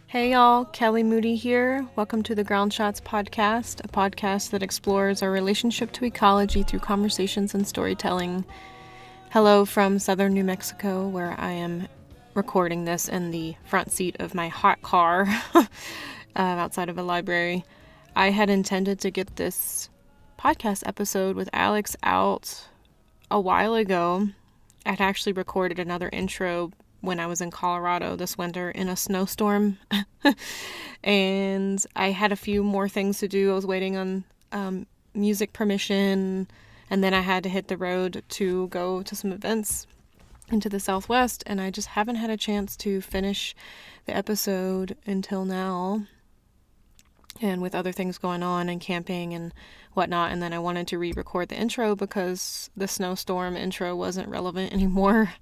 Hey y'all, Kelly Moody here. Welcome to the Ground Shots podcast, a podcast that explores our relationship to ecology through conversations and storytelling. Hello from southern New Mexico, where I am recording this in the front seat of my hot car outside of a library. I had intended to get this podcast episode with Alex out a while ago. I'd actually recorded another intro when I was in Colorado this winter in a snowstorm. And I had a few more things to do. I was waiting on music permission, and then I had to hit the road to go to some events into the Southwest, and I just haven't had a chance to finish the episode until now. And with other things going on and camping and whatnot, and then I wanted to re-record the intro because the snowstorm intro wasn't relevant anymore.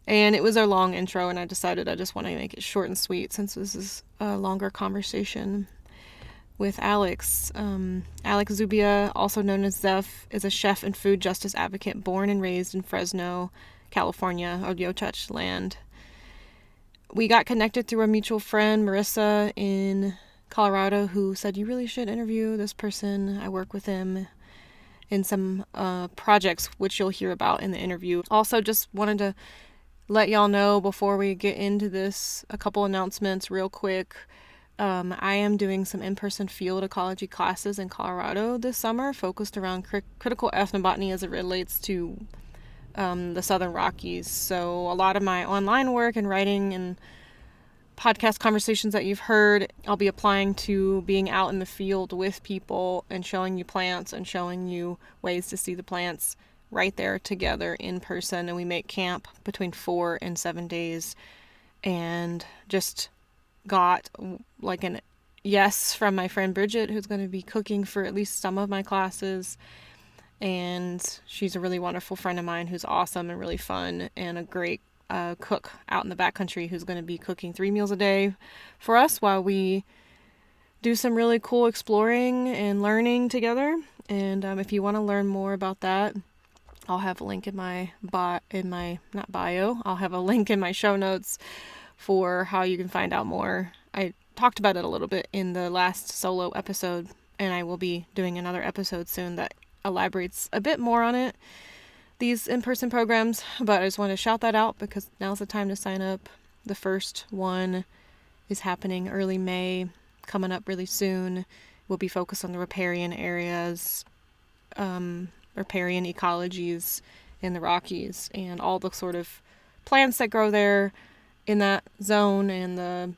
And it was a long intro, and I decided I just want to make it short and sweet since this is a longer conversation with Alex. Alex Zubia, also known as Zeph, is a chef and food justice advocate born and raised in Fresno, California, or Chumash Land. We got connected through a mutual friend, Marissa, in Colorado, who said, "You really should interview this person. I work with him in some projects, which you'll hear about in the interview." Also, just wanted to let y'all know before we get into this, a couple announcements real quick. I am doing some in-person field ecology classes in Colorado this summer, focused around critical ethnobotany as it relates to the Southern Rockies. So a lot of my online work and writing and podcast conversations that you've heard, I'll be applying to being out in the field with people and showing you plants and showing you ways to see the plants right there together in person. And we make camp between 4 and 7 days, and just got like an yes from my friend Bridget, who's going to be cooking for at least some of my classes. And she's a really wonderful friend of mine who's awesome and really fun, and a great cook out in the backcountry who's going to be cooking 3 meals a day for us while we do some really cool exploring and learning together. And if you want to learn more about that, I'll have a link in my bio. I'll have a link in my show notes for how you can find out more. I talked about it a little bit in the last solo episode, and I will be doing another episode soon that elaborates a bit more on it, these in-person programs. But I just want to shout that out because now's the time to sign up. The first one is happening early May, coming up really soon. We'll be focused on the riparian areas, riparian ecologies in the Rockies, and all the sort of plants that grow there in that zone, and the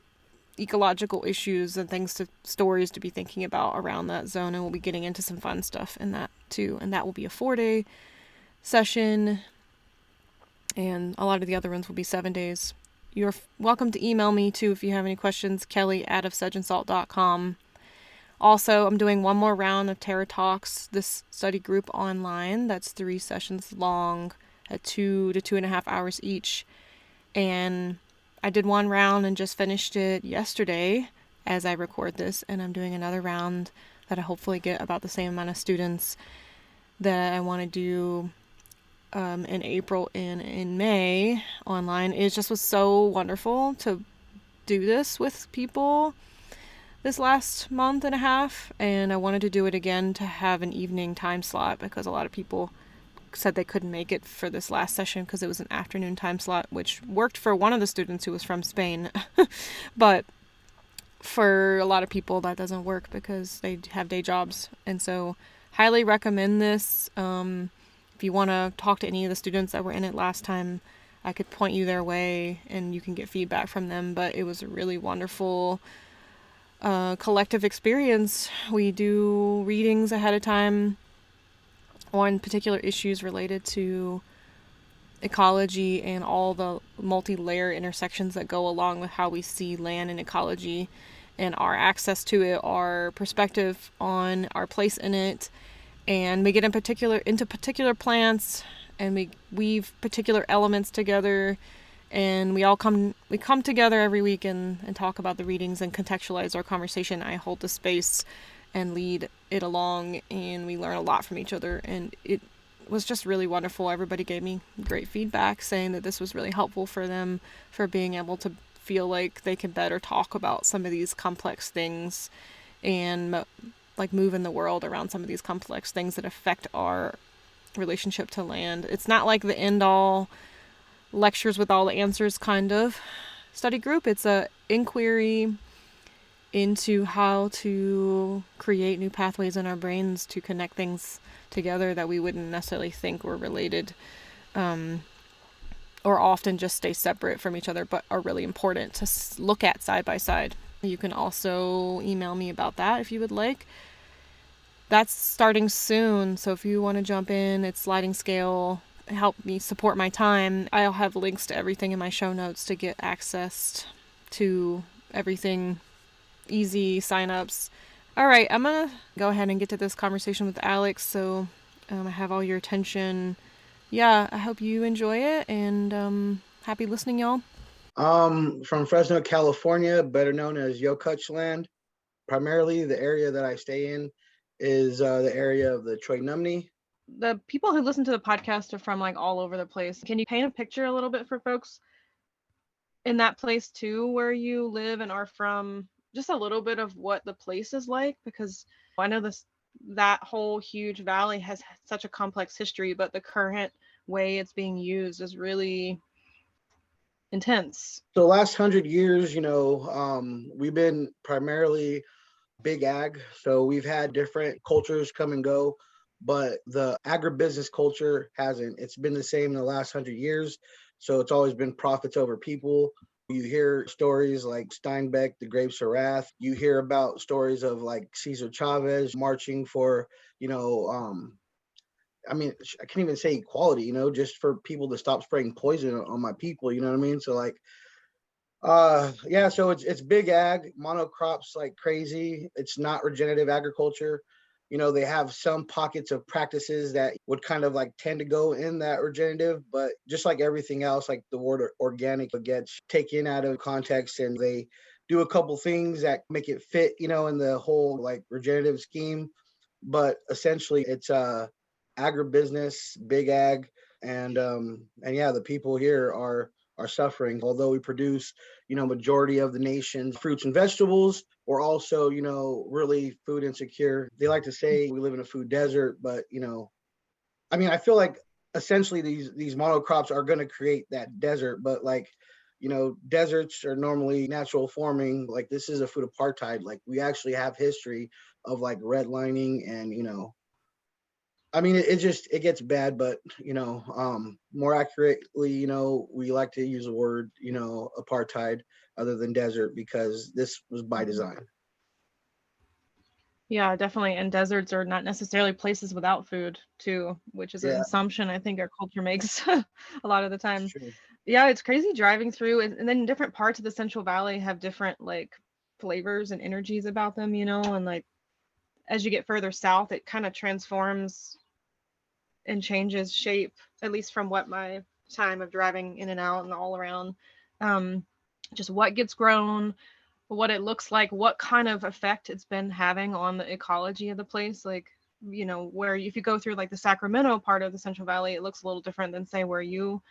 ecological issues and stories to be thinking about around that zone. And we'll be getting into some fun stuff in that too. And that will be a 4-day session, and a lot of the other ones will be 7 days. You're welcome to email me too if you have any questions, kelly@ofsedansalt.com. Also, I'm doing one more round of Terra Talks, this study group online. That's 3 sessions long at 2 to 2.5 hours each. And I did one round and just finished it yesterday as I record this. And I'm doing another round that I hopefully get about the same amount of students that I want to do in April and in May online. It just was so wonderful to do this with people this last month and a half, and I wanted to do it again to have an evening time slot because a lot of people said they couldn't make it for this last session because it was an afternoon time slot, which worked for one of the students who was from Spain. But for a lot of people that doesn't work because they have day jobs. And so highly recommend this. If you want to talk to any of the students that were in it last time, I could point you their way and you can get feedback from them. But it was a really wonderful collective experience. We do readings ahead of time on particular issues related to ecology and all the multi-layer intersections that go along with how we see land and ecology and our access to it, our perspective on our place in it. And we get into particular plants, and we weave particular elements together, and we come together every week and talk about the readings and contextualize our conversation. I hold the space and lead it along, and we learn a lot from each other, and it was just really wonderful. Everybody gave me great feedback saying that this was really helpful for them, for being able to feel like they can better talk about some of these complex things and like move in the world around some of these complex things that affect our relationship to land. It's not like the end all lectures with all the answers kind of study group. It's a inquiry into how to create new pathways in our brains to connect things together that we wouldn't necessarily think were related, or often just stay separate from each other, but are really important to look at side by side. You can also email me about that if you would like. That's starting soon, so if you want to jump in, it's sliding scale. Help me support my time. I'll have links to everything in my show notes to get access to everything. Easy signups. All right, I'm going to go ahead and get to this conversation with Alex, so I have all your attention. Yeah, I hope you enjoy it, and happy listening, y'all. From Fresno, California, better known as Yokuts Land. Primarily, the area that I stay in is the area of the Troy-Numney. The people who listen to the podcast are from like all over the place. Can you paint a picture a little bit for folks in that place too, where you live and are from? Just a little bit of what the place is like, because I know that whole huge valley has such a complex history, but the current way it's being used is really intense. So the last 100 years, we've been primarily big ag. So we've had different cultures come and go, but the agribusiness culture hasn't. It's been the same in the last 100 years. So it's always been profits over people. You hear stories like Steinbeck, the Grapes of Wrath. You hear about stories of like Cesar Chavez marching for, I can't even say equality, just for people to stop spraying poison on my people, you know what I mean? So like, so it's big ag, monocrops like crazy. It's not regenerative agriculture. They have some pockets of practices that would kind of like tend to go in that regenerative, but just like everything else, like the word organic gets taken out of context, and they do a couple things that make it fit, in the whole like regenerative scheme. But essentially it's agribusiness, big ag, and yeah, the people here are suffering. Although we produce, majority of the nation's fruits and vegetables, we're also, really food insecure. They like to say we live in a food desert, but I feel like essentially these monocrops are going to create that desert, but like, deserts are normally natural forming. Like this is a food apartheid. Like we actually have history of like redlining, and it gets bad, but more accurately, we like to use the word, apartheid other than desert, because this was by design. Yeah, definitely. And deserts are not necessarily places without food too, which is an assumption I think our culture makes a lot of the time. Yeah, it's crazy driving through, and then different parts of the Central Valley have different like flavors and energies about them, and like as you get further south, it kind of transforms and changes shape, at least from what my time of driving in and out and all around. Just what gets grown, what it looks like, what kind of effect it's been having on the ecology of the place. Like, where if you go through like the Sacramento part of the Central Valley, it looks a little different than say where you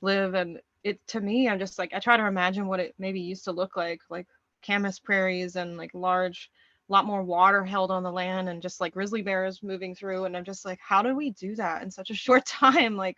live. And it, to me, I'm just like, I try to imagine what it maybe used to look like Camas prairies and like large, lot more water held on the land and just like grizzly bears moving through. And I'm just like, how do we do that in such a short time? Like,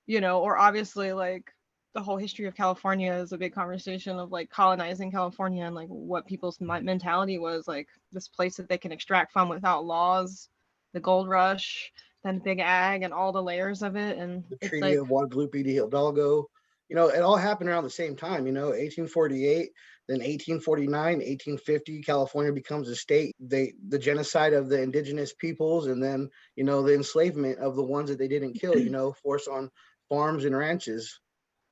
or obviously like the whole history of California is a big conversation of like colonizing California and like what people's mentality was, like this place that they can extract from without laws, the gold rush, then big ag and all the layers of it. And the Treaty of Guadalupe de Hidalgo, it all happened around the same time, 1848, then 1849, 1850, California becomes a state. The genocide of the indigenous peoples, and then, the enslavement of the ones that they didn't kill, forced on farms and ranches.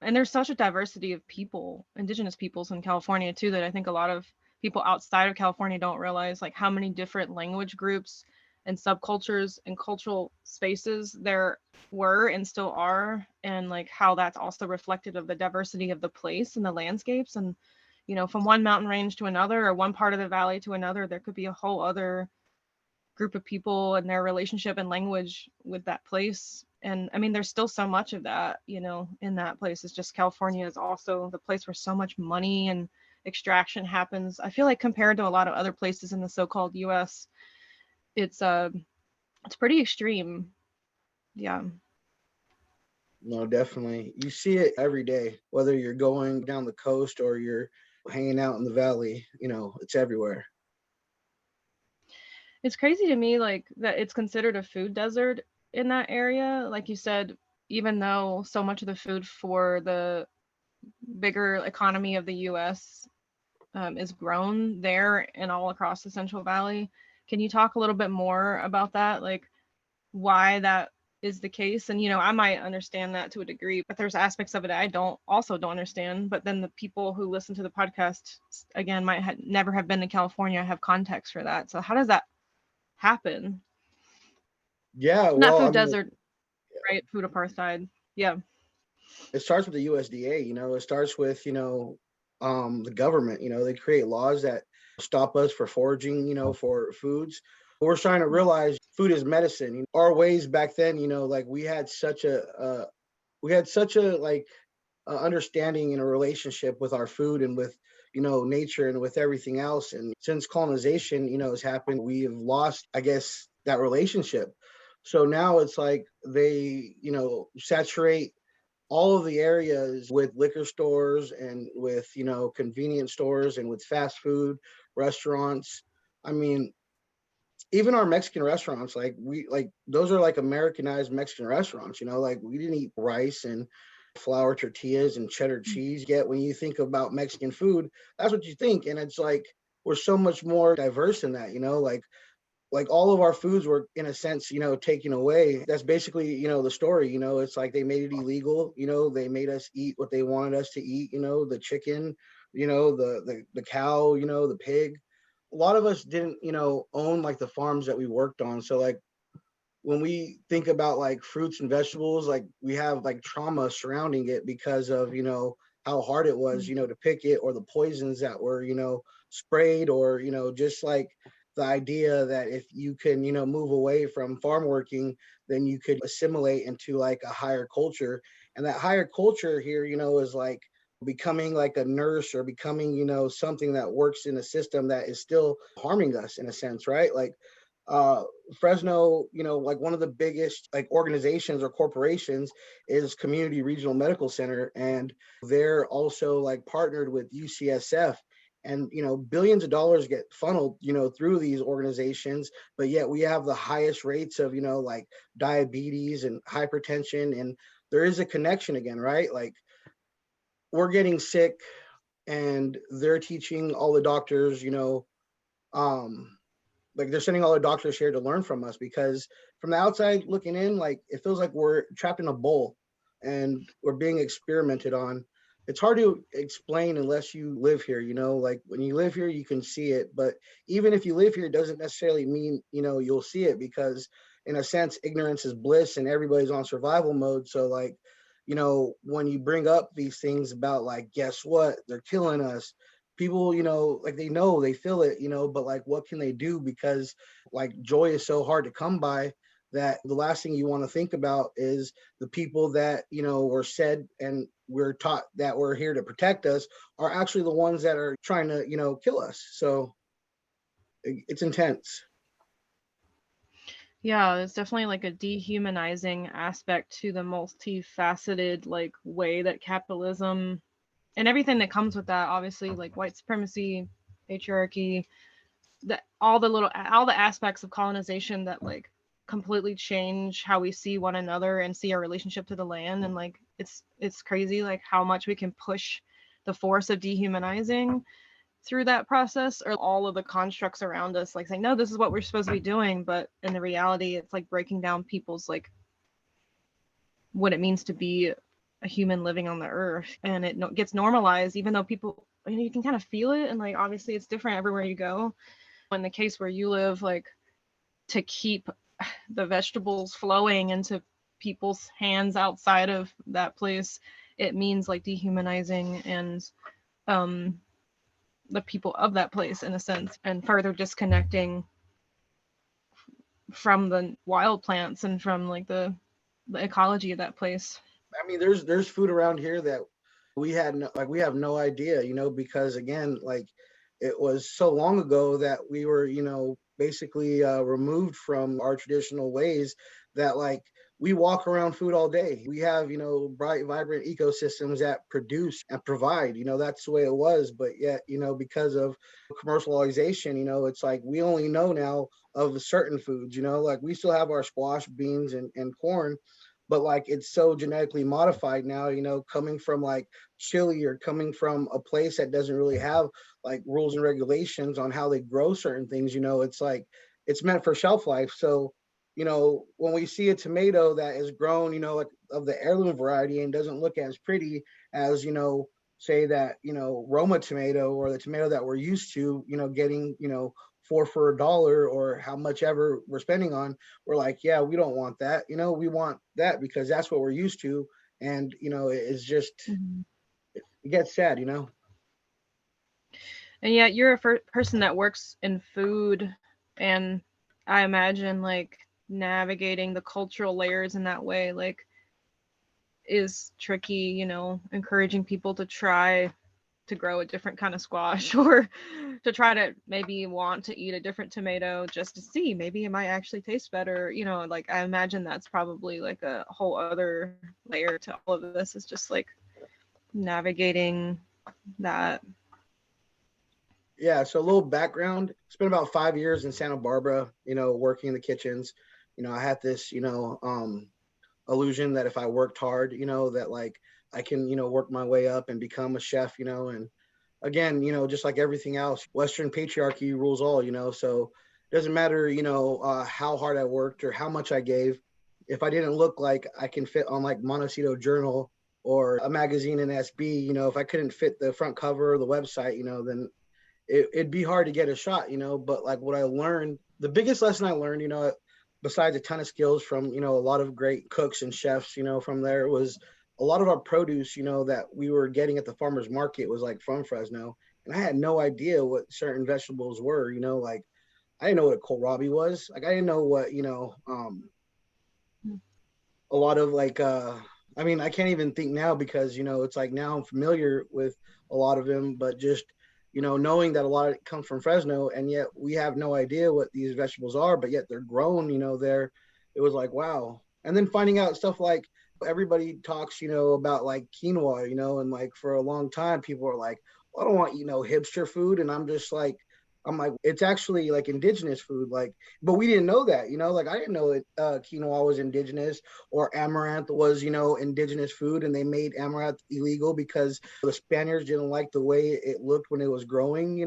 And there's such a diversity of people, indigenous peoples in California too, that I think a lot of people outside of California don't realize like how many different language groups and subcultures and cultural spaces there were and still are, and like how that's also reflected of the diversity of the place and the landscapes. And from one mountain range to another, or one part of the valley to another, there could be a whole other group of people and their relationship and language with that place. And I mean, there's still so much of that, in that place. It's just California is also the place where so much money and extraction happens. I feel like compared to a lot of other places in the so-called US, it's pretty extreme. Yeah. No, definitely. You see it every day, whether you're going down the coast or you're hanging out in the valley, it's everywhere. It's crazy to me, like, that it's considered a food desert in that area. Like you said, even though so much of the food for the bigger economy of the US is grown there and all across the Central Valley. Can you talk a little bit more about that? Like, why that is the case? And, I might understand that to a degree, but there's aspects of it I don't understand. But then the people who listen to the podcast, again, might never have been to California, have context for that. So how does that happen? Yeah, Not well, food desert, right? Food apartheid. Yeah. it starts with the USDA, it starts with, the government, they create laws that stop us for foraging, for foods. We're starting to realize food is medicine. Our ways back then, like we had such a like understanding and a relationship with our food and with nature and with everything else. And since colonization has happened, we have lost, I guess, that relationship. So now it's like they saturate all of the areas with liquor stores and with convenience stores and with fast food restaurants. I mean, even our Mexican restaurants, like those are like Americanized Mexican restaurants, like we didn't eat rice and flour tortillas and cheddar cheese. Yet when you think about Mexican food, that's what you think. And it's like we're so much more diverse in that, like all of our foods were in a sense, taken away. That's basically, the story, it's like they made it illegal, they made us eat what they wanted us to eat, the chicken, the cow, the pig. A lot of us didn't, own like the farms that we worked on. So like when we think about like fruits and vegetables, like we have like trauma surrounding it because of, how hard it was, to pick it, or the poisons that were, sprayed, or, just like the idea that if you can, move away from farm working, then you could assimilate into like a higher culture. And that higher culture here, is like becoming like a nurse, or becoming, something that works in a system that is still harming us in a sense, right? Like uh Fresno, like one of the biggest like organizations or corporations is Community Regional Medical Center, and they're also like partnered with UCSF. And billions of dollars get funneled through these organizations, but yet we have the highest rates of like diabetes and hypertension. And there is a connection again, right? Like we're getting sick, and they're teaching all the doctors, um like they're sending all the doctors here to learn from us, because from the outside looking in, like it feels like we're trapped in a bowl and we're being experimented on. It's hard to explain unless you live here, like when you live here you can see it. But even if you live here, it doesn't necessarily mean you'll see it, because in a sense ignorance is bliss and everybody's on survival mode. So like when you bring up these things about like, guess what, they're killing us, people, like they know, they feel it, but like what can they do? Because like joy is so hard to come by, that the last thing you want to think about is the people that were said and we're taught that we're here to protect us are actually the ones that are trying to kill us. So it's intense. Yeah, it's definitely like a dehumanizing aspect to the multifaceted like way that capitalism and everything that comes with that, obviously, like white supremacy, patriarchy, all the aspects of colonization that like completely change how we see one another and see our relationship to the land. And like it's crazy like how much we can push the force of dehumanizing through that process, or all of the constructs around us like saying, no, this is what we're supposed to be doing, but in the reality it's like breaking down people's like what it means to be a human living on the earth. And it gets normalized, even though people, you can kind of feel it. And like obviously it's different everywhere you go. In the case where you live, like to keep the vegetables flowing into people's hands outside of that place, it means like dehumanizing and the people of that place in a sense, and further disconnecting from the wild plants and from like the the ecology of that place. I mean, there's food around here that we have no idea, because again, like it was so long ago that we were, basically removed from our traditional ways that like we walk around food all day. We have, bright, vibrant ecosystems that produce and provide, that's the way it was. But yet, because of commercialization, it's like we only know now of certain foods, like we still have our squash, beans, and corn, but like it's so genetically modified now, coming from like Chile or coming from a place that doesn't really have like rules and regulations on how they grow certain things, it's like it's meant for shelf life. So, when we see a tomato that is grown, like of the heirloom variety and doesn't look as pretty as, say that, Roma tomato or the tomato that we're used to, getting, four for $1 or how much ever we're spending on, we're like, yeah, we don't want that. We want that because that's what we're used to. And, it's just, Mm-hmm. it gets sad, And yet you're a person that works in food, and I imagine like navigating the cultural layers in that way like is tricky, encouraging people to try to grow a different kind of squash or to try to maybe want to eat a different tomato just to see maybe it might actually taste better, like I imagine that's probably like a whole other layer to all of this, is just like navigating that. Yeah, so a little background. Spent about 5 years in Santa Barbara, working in the kitchens. I had this, illusion that if I worked hard, that like I can, work my way up and become a chef, and again, just like everything else, Western patriarchy rules all, so it doesn't matter, how hard I worked or how much I gave. If I didn't look like I can fit on like Montecito Journal or a magazine in SB, if I couldn't fit the front cover or the website, then it'd be hard to get a shot, but like what I learned, the biggest lesson I learned, besides a ton of skills from, a lot of great cooks and chefs, from there was a lot of our produce, that we were getting at the farmer's market was like from Fresno. And I had no idea what certain vegetables were, like I didn't know what a kohlrabi was. Like I didn't know what, a lot of like, I mean, I can't even think now because, it's like now I'm familiar with a lot of them, but just, knowing that a lot of it comes from Fresno and yet we have no idea what these vegetables are, but yet they're grown, there, it was like, wow. And then finding out stuff like everybody talks, about like quinoa, and like for a long time, people are like, well, I don't want, hipster food. And I'm like, it's actually like indigenous food. Like, but we didn't know that, like I didn't know it, quinoa was indigenous or amaranth was, indigenous food. And they made amaranth illegal because the Spaniards didn't like the way it looked when it was growing,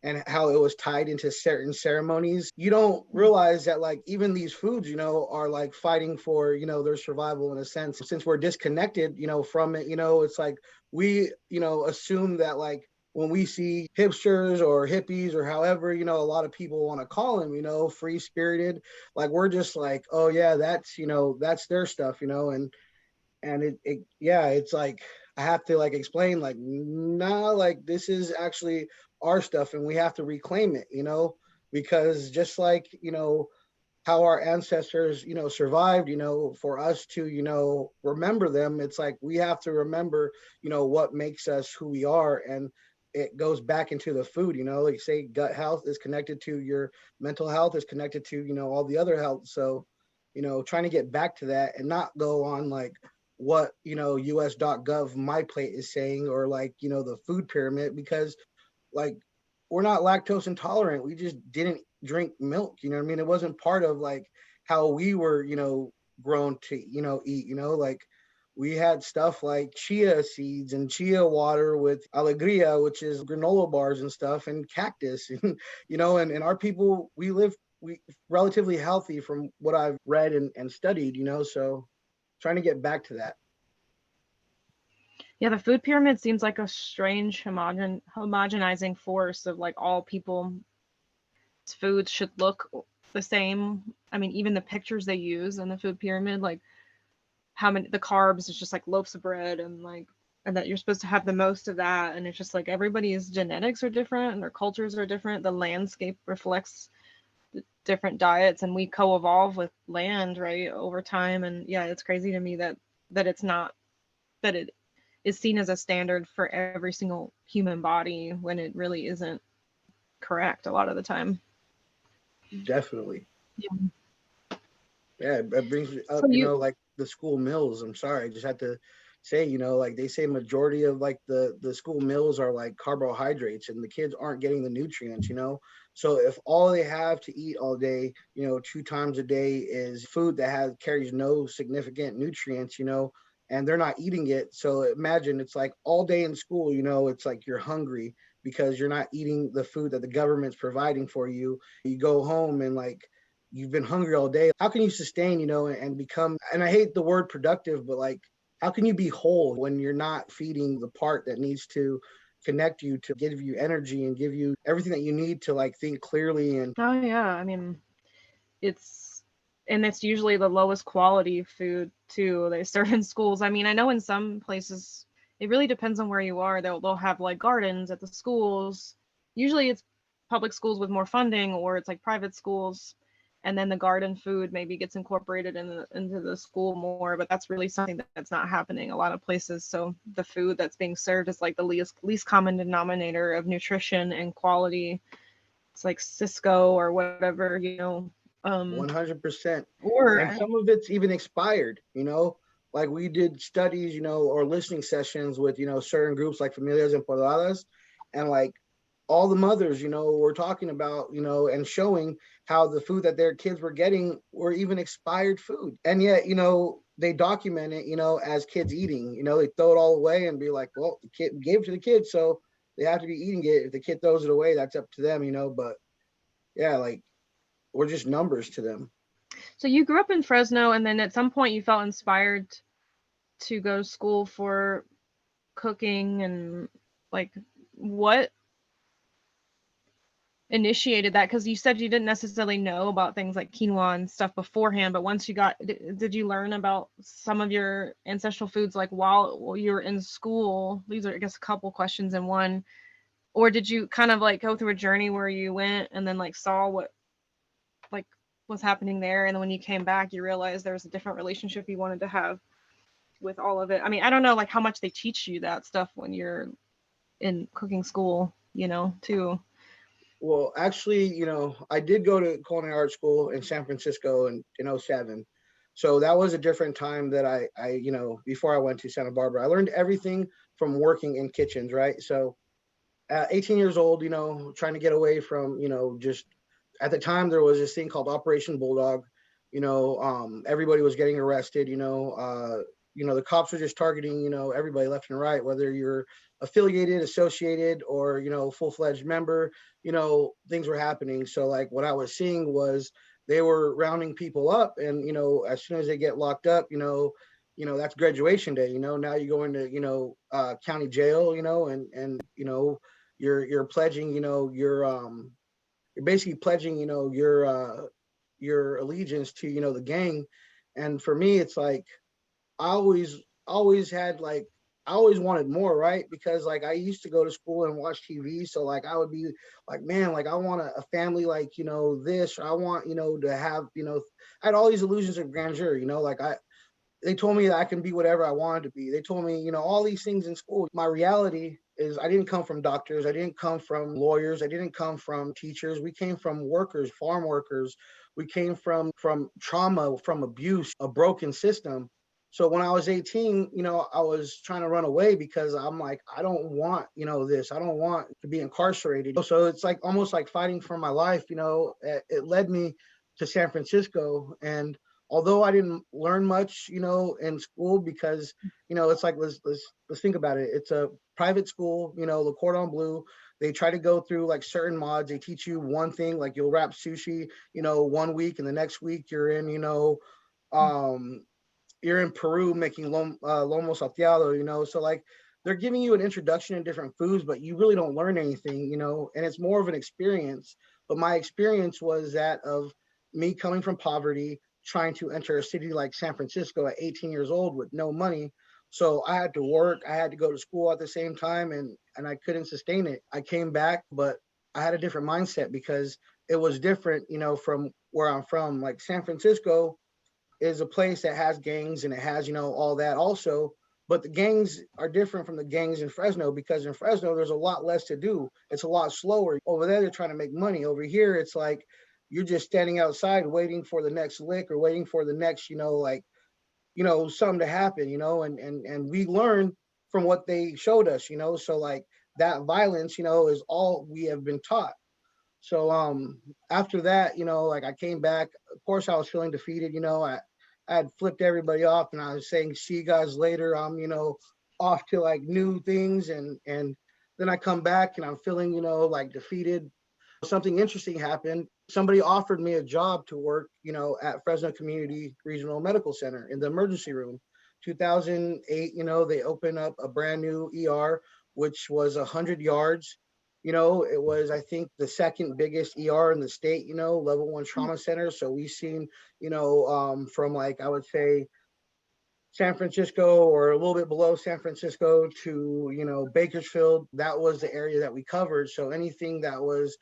and how it was tied into certain ceremonies. You don't realize that like even these foods, are like fighting for, their survival in a sense. Since we're disconnected, from it, it's like we, assume that like when we see hipsters or hippies or however, a lot of people want to call them, free spirited, like we're just like, oh yeah, that's, that's their stuff, and yeah, it's like I have to like explain like, nah, like this is actually our stuff and we have to reclaim it, because just like, how our ancestors, survived, for us to, remember them, it's like we have to remember, what makes us who we are. And it goes back into the food, like say gut health is connected to your mental health, is connected to, all the other health. So, trying to get back to that and not go on like what, us.gov my plate is saying, or like, the food pyramid, because like we're not lactose intolerant. We just didn't drink milk. You know what I mean? It wasn't part of like how we were, grown to, eat, like we had stuff like chia seeds and chia water with alegria, which is granola bars and stuff, and cactus, and, and our people, we relatively healthy from what I've read and studied, so trying to get back to that. Yeah, the food pyramid seems like a strange homogenizing force of like all people's foods should look the same. I mean, even the pictures they use in the food pyramid, like how many the carbs is just like loaves of bread and like, and that you're supposed to have the most of that, and it's just like everybody's genetics are different and their cultures are different. The landscape reflects different diets, and we co-evolve with land, right, over time. And yeah, it's crazy to me that it's not, that it is seen as a standard for every single human body when it really isn't correct a lot of the time. Definitely. Yeah. Yeah, it brings me So up, you, like the school meals. I'm sorry, I just had to say, like they say majority of like the school meals are like carbohydrates, and the kids aren't getting the nutrients. So if all they have to eat all day, 2 times a day is food that carries no significant nutrients, and they're not eating it. So imagine it's like all day in school, it's like you're hungry because you're not eating the food that the government's providing for you. You go home and like you've been hungry all day. How can you sustain, and become, and I hate the word productive, but like, how can you be whole when you're not feeding the part that needs to connect you, to give you energy and give you everything that you need to like think clearly? And oh yeah, I mean, it's, and it's usually the lowest quality food too they serve in schools. I mean, I know in some places it really depends on where you are. They'll have like gardens at the schools. Usually it's public schools with more funding, or it's like private schools, and then the garden food maybe gets incorporated into the school more. But that's really something that's not happening a lot of places. So the food that's being served is like the least common denominator of nutrition and quality. It's like Cisco or whatever. 100%. Or And some of it's even expired. Like we did studies, or listening sessions with, certain groups like Familias Empoderadas, and like all the mothers, were talking about, and showing how the food that their kids were getting were even expired food. And yet, they document it, as kids eating, they throw it all away and be like, well, the kid gave it to the kid, so they have to be eating it. If the kid throws it away, that's up to them. But yeah, like we're just numbers to them. so you grew up in Fresno, and then at some point you felt inspired to go to school for cooking, and like what initiated that? Because you said you didn't necessarily know about things like quinoa and stuff beforehand, but once you got, did you learn about some of your ancestral foods like while you were in school? These are, I guess, a couple questions in one. Or did you kind of like go through a journey where you went and then like saw what like was happening there, and then when you came back you realized there was a different relationship you wanted to have with all of it? I mean, I don't know like how much they teach you that stuff when you're in cooking school, too. Well, actually, I did go to culinary art school in San Francisco in 07. So that was a different time that before I went to Santa Barbara, I learned everything from working in kitchens, right? So at 18 years old, trying to get away from, just at the time there was this thing called Operation Bulldog. Everybody was getting arrested. The cops were just targeting, everybody left and right, whether you're affiliated, associated, or, full-fledged member, things were happening. So like what I was seeing was they were rounding people up, and, as soon as they get locked up, that's graduation day. Now you go into, county jail, and you're pledging, you're basically pledging, your allegiance to, the gang. And for me, it's like I always had like I always wanted more, right? Because like I used to go to school and watch TV, so like I would be like, man, like I want a family like, this. I want, to have. I had all these illusions of grandeur, like they told me that I can be whatever I wanted to be. They told me, all these things in school. My reality is I didn't come from doctors. I didn't come from lawyers. I didn't come from teachers. We came from workers, farm workers. We came from trauma, from abuse, a broken system. So when I was 18, I was trying to run away because I'm like, I don't want, this. I don't want to be incarcerated. So it's like almost like fighting for my life. It led me to San Francisco. And although I didn't learn much, in school because, it's like let's think about it. It's a private school, Le Cordon Bleu. They try to go through like certain mods. They teach you one thing, like you'll wrap sushi, one week, and the next week um, you're in Peru making lomo salteado. So like they're giving you an introduction to different foods, but you really don't learn anything, and it's more of an experience. But my experience was that of me coming from poverty, trying to enter a city like San Francisco at 18 years old with no money. So I had to work, I had to go to school at the same time, and I couldn't sustain it. I came back, but I had a different mindset because it was different, from where I'm from. Like San Francisco is a place that has gangs and it has, all that also. But the gangs are different from the gangs in Fresno because in Fresno, there's a lot less to do. It's a lot slower. Over there, they're trying to make money. Over here, it's like you're just standing outside waiting for the next lick or waiting for the next, something to happen, and we learn from what they showed us, so like that violence, is all we have been taught. So after that, like I came back, of course I was feeling defeated, I had flipped everybody off and I was saying, see you guys later. I'm, off to like new things, and then I come back and I'm feeling, like defeated. Something interesting happened. Somebody offered me a job to work, at Fresno Community Regional Medical Center in the emergency room. 2008, they opened up a brand new ER, which was 100 yards. It was, I think, the second biggest ER in the state, level one trauma center. So we've seen, from like, I would say, San Francisco or a little bit below San Francisco to, Bakersfield. That was the area that we covered. So anything that was,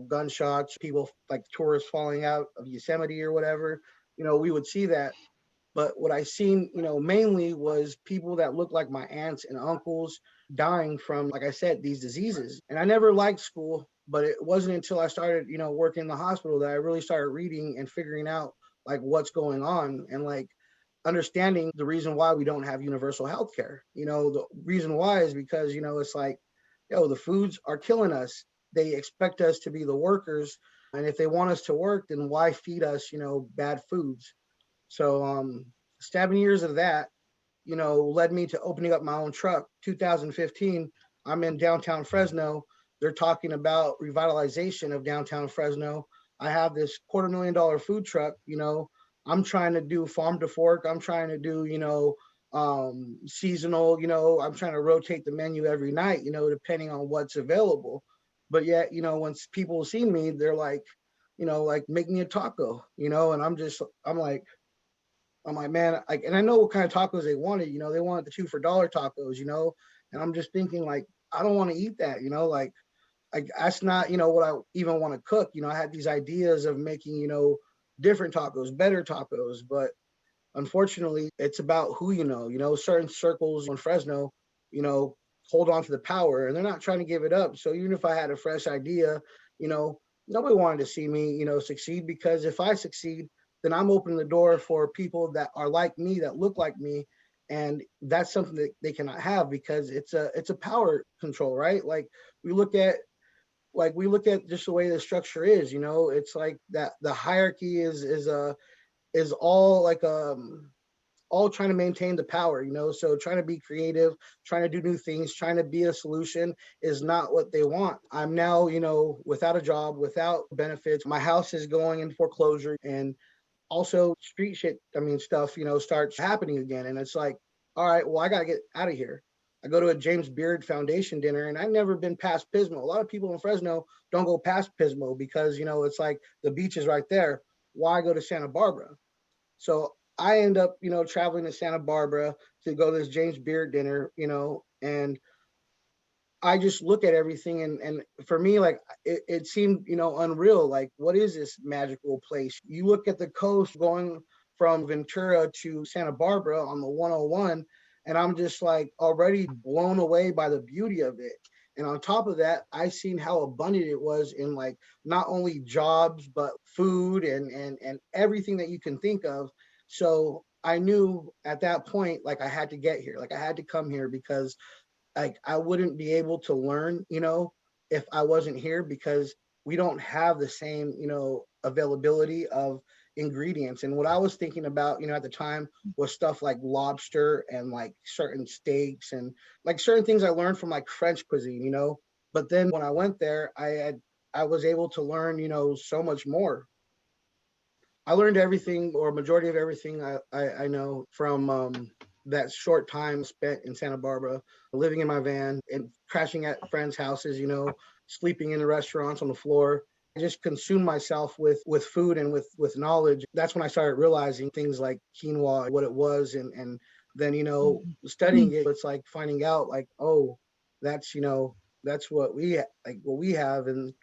gunshots, people like tourists falling out of Yosemite or whatever, we would see that. But what I seen, mainly was people that looked like my aunts and uncles dying from, like I said, these diseases. And I never liked school, but it wasn't until I started, working in the hospital that I really started reading and figuring out like what's going on and like understanding the reason why we don't have universal health care. The reason why is because, it's like, the foods are killing us. They expect us to be the workers. And if they want us to work, then why feed us, bad foods? So 7 years of that, led me to opening up my own truck. 2015, I'm in downtown Fresno. They're talking about revitalization of downtown Fresno. I have this $250,000 food truck. I'm trying to do farm to fork. I'm trying to do, seasonal, I'm trying to rotate the menu every night, depending on what's available. But yet, once people see me, they're like, like make me a taco, and I'm like, man, like, and I know what kind of tacos they wanted. They wanted the 2 for $1 tacos. And I'm just thinking like, I don't want to eat that. Like that's not, what I even want to cook. I had these ideas of making, different tacos, better tacos, but unfortunately, it's about who you know. Certain circles in Fresno, you know, hold on to the power, and they're not trying to give it up. So even if I had a fresh idea, nobody wanted to see me, succeed, because if I succeed, then I'm opening the door for people that are like me, that look like me, and that's something that they cannot have because it's a power control, right? Like we look at just the way the structure is, it's like that the hierarchy is all like all trying to maintain the power, so trying to be creative, trying to do new things, trying to be a solution is not what they want. I'm now, without a job, without benefits. My house is going in foreclosure, and also street shit, stuff, starts happening again. And it's like, all right, well, I got to get out of here. I go to a James Beard Foundation dinner, and I've never been past Pismo. A lot of people in Fresno don't go past Pismo because, it's like the beach is right there. Why go to Santa Barbara? So I end up, traveling to Santa Barbara to go to this James Beard dinner, and I just look at everything, and for me, like it seemed, unreal. Like, what is this magical place? You look at the coast going from Ventura to Santa Barbara on the 101, and I'm just like already blown away by the beauty of it. And on top of that, I seen how abundant it was in like not only jobs, but food and everything that you can think of. So I knew at that point, like I had to get here, like I had to come here because like I wouldn't be able to learn, if I wasn't here because we don't have the same, availability of ingredients. And what I was thinking about, at the time was stuff like lobster and like certain steaks and like certain things I learned from like French cuisine, But then when I went there, I was able to learn, so much more. I learned everything or majority of everything I know from that short time spent in Santa Barbara, living in my van and crashing at friends' houses, sleeping in the restaurants on the floor. I just consumed myself with food and with knowledge. That's when I started realizing things like quinoa, what it was, and then, studying it, it's like finding out like, oh, that's, That's what we have. And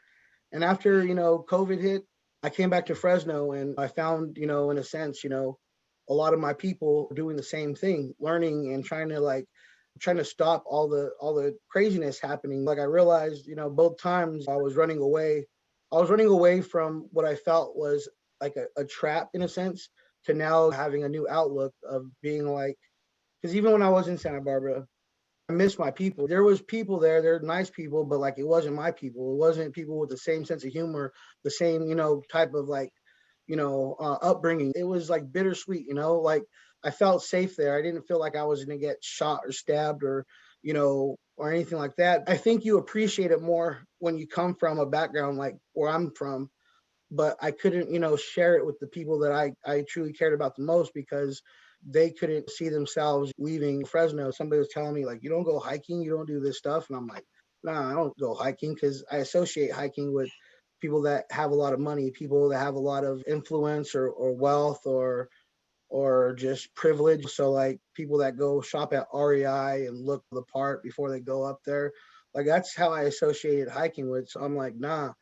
after, COVID hit, I came back to Fresno and I found, in a sense, a lot of my people doing the same thing, learning and trying to stop all the craziness happening. Like I realized, both times I was running away from what I felt was like a trap in a sense, to now having a new outlook of being like, because even when I was in Santa Barbara, I miss my people. There was people there, they're nice people, but like it wasn't my people. It wasn't people with the same sense of humor, the same, type of like, upbringing. It was like bittersweet, like I felt safe there. I didn't feel like I was going to get shot or stabbed or anything like that. I think you appreciate it more when you come from a background like where I'm from, but I couldn't, share it with the people that I truly cared about the most, because they couldn't see themselves leaving Fresno. Somebody was telling me like, you don't go hiking, you don't do this stuff. And I'm like, nah, I don't go hiking, because I associate hiking with people that have a lot of money, people that have a lot of influence or wealth or just privilege. So like people that go shop at REI and look the part before they go up there. Like that's how I associated hiking with. So I'm like, nah.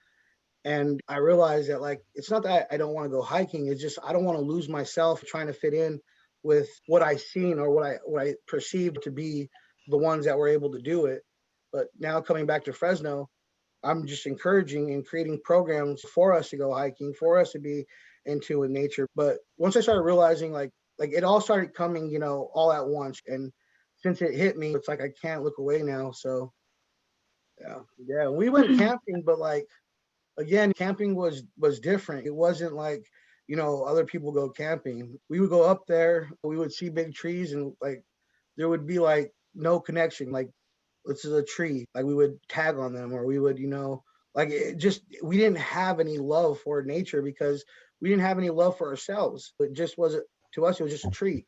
And I realized that like it's not that I don't want to go hiking, it's just I don't want to lose myself trying to fit in with what I seen or what I perceived to be the ones that were able to do it. But now coming back to Fresno, I'm just encouraging and creating programs for us to go hiking, for us to be into in nature. But once I started realizing like it all started coming, all at once. And since it hit me, it's like I can't look away now. So yeah, we went camping, but like again, camping was different. It wasn't like, other people go camping. We would go up there, we would see big trees, and like there would be like no connection. Like this is a tree. Like we would tag on them, or we would, like it just we didn't have any love for nature because we didn't have any love for ourselves. It just wasn't to us, it was just a tree.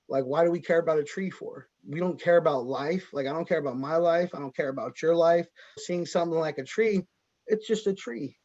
Like, why do we care about a tree for? We don't care about life. Like, I don't care about my life. I don't care about your life. Seeing something like a tree, it's just a tree.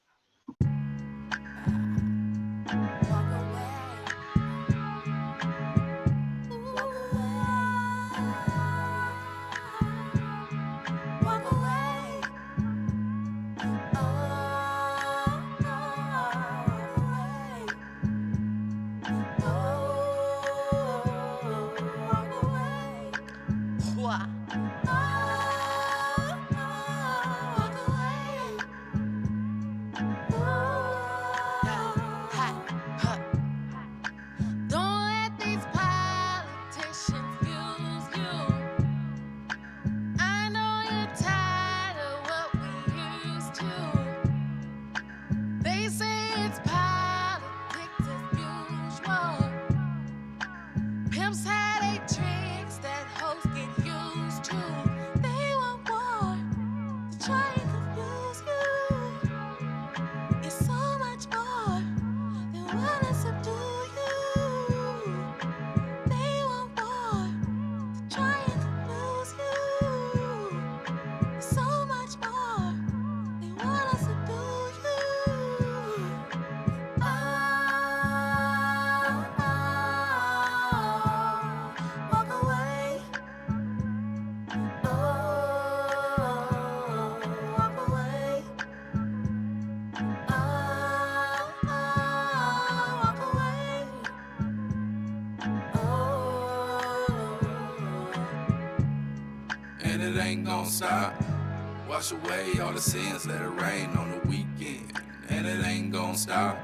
And it ain't gon' stop. Wash away all the sins, let it rain on the weekend. And it ain't gon' stop.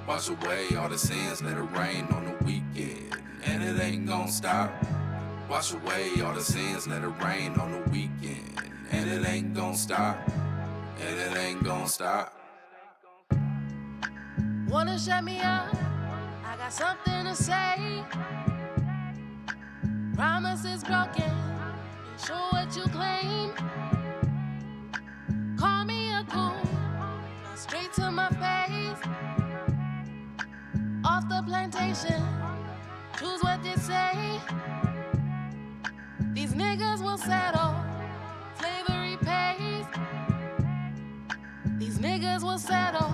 Wash away all the sins, let it rain on the weekend. And it ain't gon' stop. Wash away all the sins, let it rain on the weekend. And it ain't gon' stop. And it ain't gon' stop. Wanna shut me up? I got something to say. Promises broken, ain't sure what you claim. Call me a goon, now straight to my face. Off the plantation, choose what they say. These niggas will settle, slavery pays. These niggas will settle,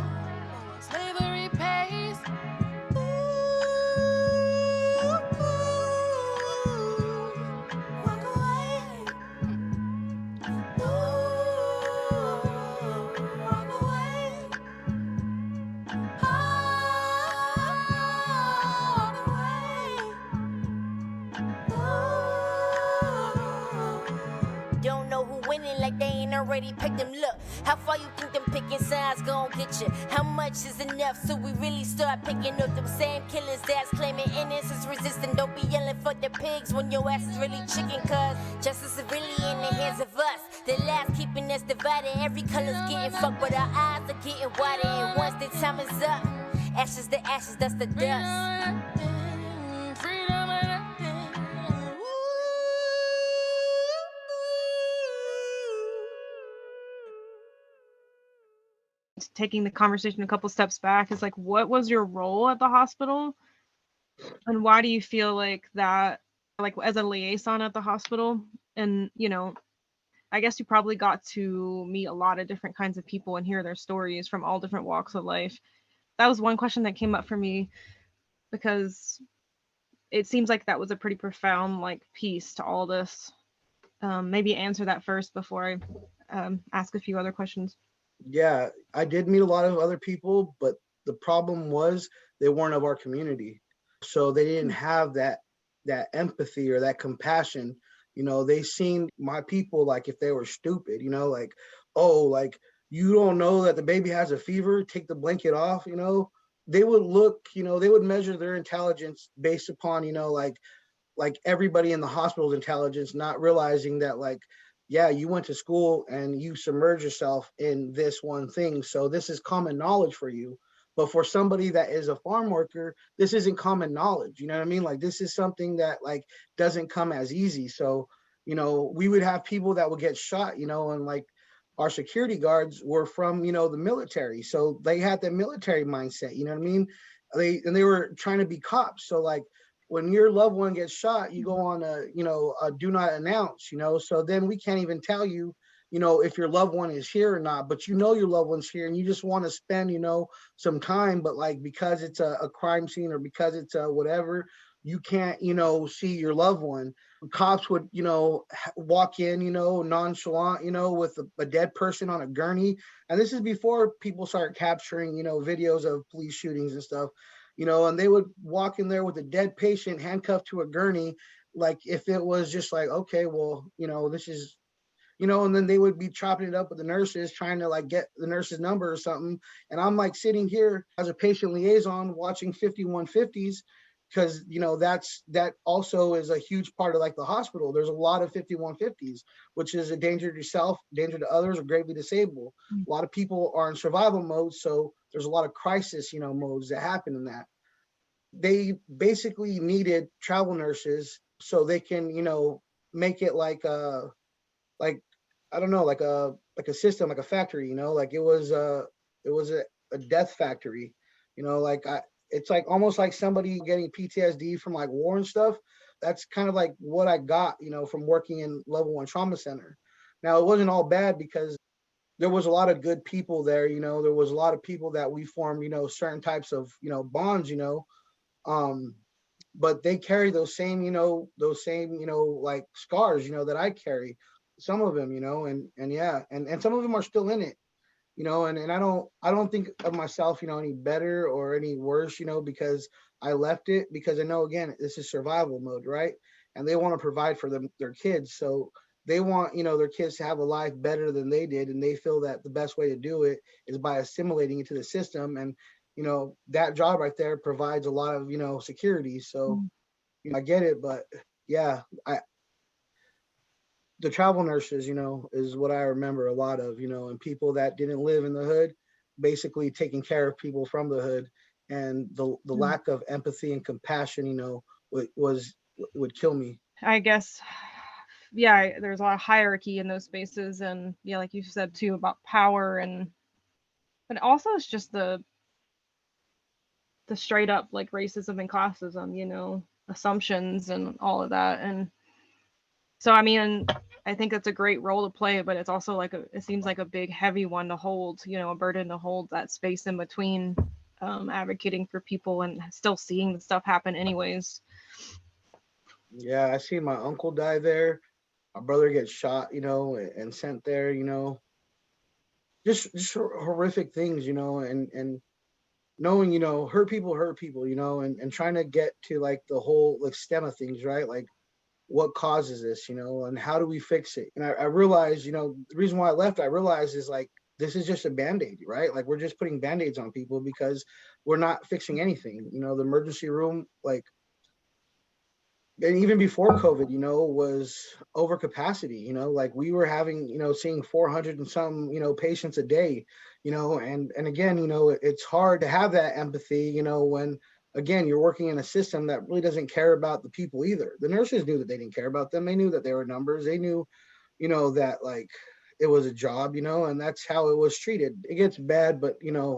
slavery pays. Walk away. already picked them. Look, how far you think them picking signs gon' get you? How much is enough so we really start picking up them same killers that's claiming innocence resistant? Don't be yelling for the pigs when your ass is really chicken, cause justice is really in the hands of us. The lies keeping us divided, every color's getting fucked, but our eyes are getting wider. And once the time is up, ashes to ashes, dust to dust. Taking the conversation a couple steps back is like, what was your role at the hospital? And why do you feel like that, like as a liaison at the hospital? And, you know, I guess you probably got to meet a lot of different kinds of people and hear their stories from all different walks of life. That was one question that came up for me because it seems like that was a pretty profound like piece to all this. Maybe answer that first before I ask a few other questions. Yeah, I did meet a lot of other people, but the problem was they weren't of our community. So they didn't have that empathy or that compassion. You know, they seen my people like if they were stupid, you know, like, oh, like you don't know that the baby has a fever, take the blanket off, you know. They would look, you know, they would measure their intelligence based upon, you know, like everybody in the hospital's intelligence, not realizing that like, yeah, you went to school and you submerge yourself in this one thing. So this is common knowledge for you. But for somebody that is a farm worker, this isn't common knowledge. You know what I mean? Like this is something that like doesn't come as easy. So, you know, we would have people that would get shot, you know, and like our security guards were from, you know, the military. So they had the military mindset, you know what I mean? They were trying to be cops. So like when your loved one gets shot, you go on a, you know, a do not announce, you know, so then we can't even tell you, you know, if your loved one is here or not, but you know your loved one's here and you just want to spend, you know, some time, but like because it's a crime scene or because it's a whatever, you can't, you know, see your loved one. Cops would, you know, walk in, you know, nonchalant, you know, with a dead person on a gurney. And this is before people start capturing, you know, videos of police shootings and stuff, you know, and they would walk in there with a dead patient handcuffed to a gurney, like if it was just like, okay, well, you know, this is, you know, and then they would be chopping it up with the nurses, trying to like get the nurse's number or something. And I'm like sitting here as a patient liaison watching 5150s because, you know, that also is a huge part of like the hospital. There's a lot of 5150s, which is a danger to yourself, danger to others, or gravely disabled. A lot of people are in survival mode. So there's a lot of crisis, you know, modes that happen in that. They basically needed travel nurses so they can, you know, make it like I don't know, like a system, like a factory, you know, like it was a death factory, you know, like it's like almost like somebody getting PTSD from like war and stuff. That's kind of like what I got, you know, from working in level 1 trauma center. Now it wasn't all bad because there was a lot of good people there, you know, there was a lot of people that we formed, you know, certain types of, you know, bonds, you know, but they carry those same, you know, like scars, you know, that I carry, some of them, you know, and yeah, and some of them are still in it, you know, and I don't think of myself, you know, any better or any worse, you know, because I left it, because I know, again, this is survival mode, right? And they want to provide for their kids. So they want, you know, their kids to have a life better than they did. And they feel that the best way to do it is by assimilating into the system. And, you know, that job right there provides a lot of, you know, security. So, you know, I get it, but yeah, the travel nurses, you know, is what I remember a lot of, you know, and people that didn't live in the hood, basically taking care of people from the hood, and the lack of empathy and compassion, you know, would kill me. I guess, yeah, there's a lot of hierarchy in those spaces, and yeah, like you said too about power, and but also it's just the straight up like racism and classism, you know, assumptions and all of that. And so I mean, I think that's a great role to play, but it's also like it seems like a big heavy one to hold, you know, a burden to hold, that space in between, advocating for people and still seeing the stuff happen anyways. Yeah, I seen my uncle die there, my brother get shot, you know, and sent there, you know, just horrific things, you know, and knowing, you know, hurt people, you know, and trying to get to like the whole like stem of things, right? Like what causes this, and how do we fix it? And I realized, the reason why I left, I realized is like, this is just a Band-Aid, right? Like we're just putting Band-Aids on people because we're not fixing anything. The emergency room, like, and even before COVID, was over capacity, like we were having, seeing 400 and some, patients a day, and again, it's hard to have that empathy, when again, you're working in a system that really doesn't care about the people either. The nurses knew that they didn't care about them. They knew that they were numbers. They knew, that like it was a job, and that's how it was treated. It gets bad, but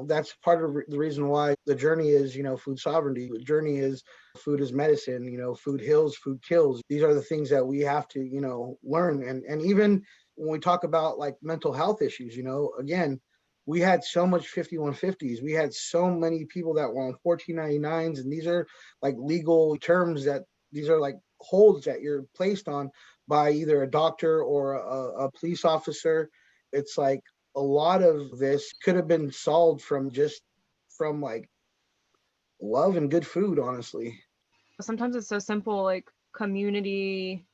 that's part of the reason why the journey is, food sovereignty. The journey is food is medicine, food heals, food kills. These are the things that we have to, learn. And even when we talk about like mental health issues, again, we had so much 5150s. We had so many people that were on 1499s, and these are like legal terms that these are like holds that you're placed on by either a doctor or a police officer. It's like a lot of this could have been solved from like love and good food, honestly. Sometimes it's so simple, like community.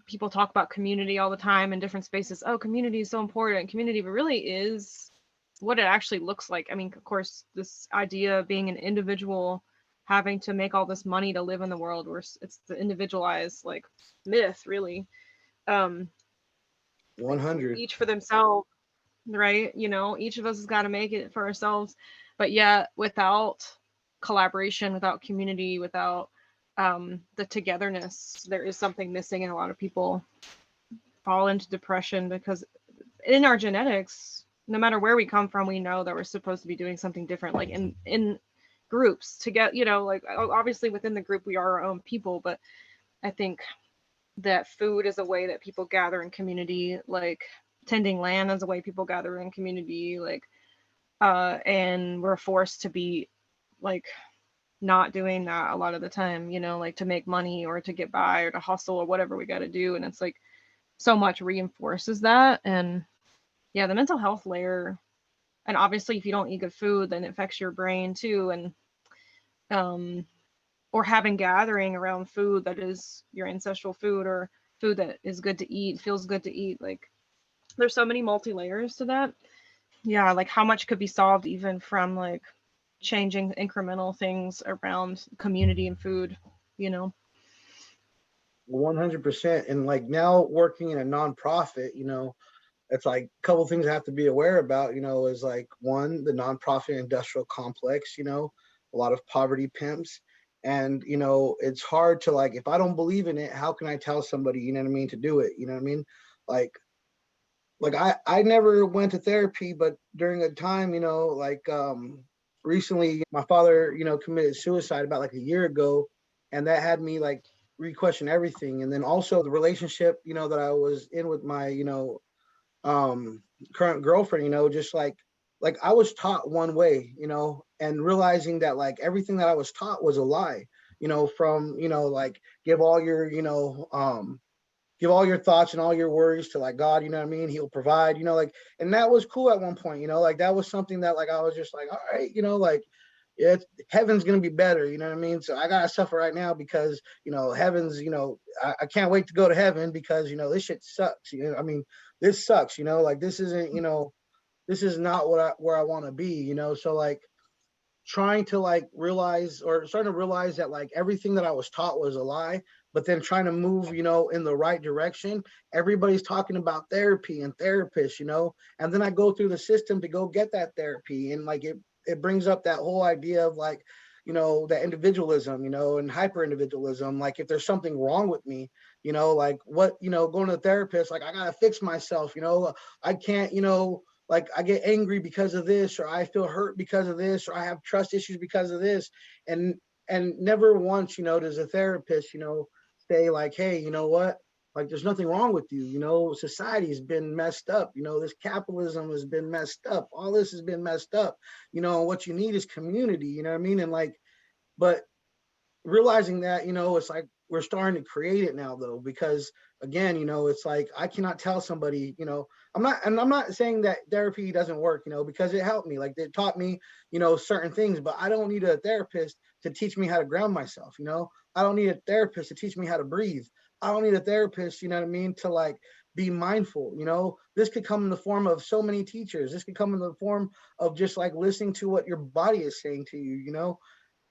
People talk about community all the time in different spaces. Oh, community is so important. Community, but really is what it actually looks like. I mean, of course, this idea of being an individual, having to make all this money to live in the world, where it's the individualized like myth, really. 100. Each for themselves, right? Each of us has got to make it for ourselves. But yet, without collaboration, without community, without the togetherness, there is something missing, and a lot of people fall into depression because in our genetics, no matter where we come from, we know that we're supposed to be doing something different, like in groups to get, like obviously within the group we are our own people, but I think that food is a way that people gather in community, like tending land is a way people gather in community, like and we're forced to be like not doing that a lot of the time, like to make money or to get by or to hustle or whatever we got to do. And it's like so much reinforces that. And yeah, the mental health layer, and obviously if you don't eat good food, then it affects your brain too. And or having gathering around food that is your ancestral food or food that is good to eat, feels good to eat. Like there's so many multi-layers to that. Yeah, like how much could be solved even from like changing incremental things around community and food, 100%. And like now working in a nonprofit, it's like a couple things I have to be aware about, is like one, the nonprofit industrial complex, a lot of poverty pimps. And, it's hard to like, if I don't believe in it, how can I tell somebody, you know what I mean, to do it? You know what I mean? Like I never went to therapy, but during a time, like recently my father, committed suicide about like a year ago. And that had me like re-question everything. And then also the relationship, that I was in with my, current girlfriend, just like I was taught one way, and realizing that like everything that I was taught was a lie, from, like give all your thoughts and all your worries to like God, you know what I mean? He'll provide, like, and that was cool at one point, like that was something that like I was just like, all right, like heaven's gonna be better, you know what I mean? So I gotta suffer right now because heaven's, I can't wait to go to heaven because this shit sucks. I mean, this sucks, like this isn't, this is not where I want to be, so like trying to like realize or starting to realize that like everything that I was taught was a lie, but then trying to move, in the right direction. Everybody's talking about therapy and therapists, and then I go through the system to go get that therapy. And like it brings up that whole idea of like, that individualism, and hyper individualism. Like if there's something wrong with me, like what, going to the therapist, like I gotta fix myself, I can't, like I get angry because of this, or I feel hurt because of this, or I have trust issues because of this. And never once, does a therapist, say like, hey, you know what? Like there's nothing wrong with you. Society's been messed up. This capitalism has been messed up. All this has been messed up. And what you need is community, you know what I mean? And like, but realizing that, it's like we're starting to create it now though, because again, it's like I cannot tell somebody, I'm not saying that therapy doesn't work, because it helped me. Like it taught me, certain things, but I don't need a therapist to teach me how to ground myself. I don't need a therapist to teach me how to breathe. I don't need a therapist, you know what I mean, to like be mindful. This could come in the form of so many teachers. This could come in the form of just like listening to what your body is saying to you.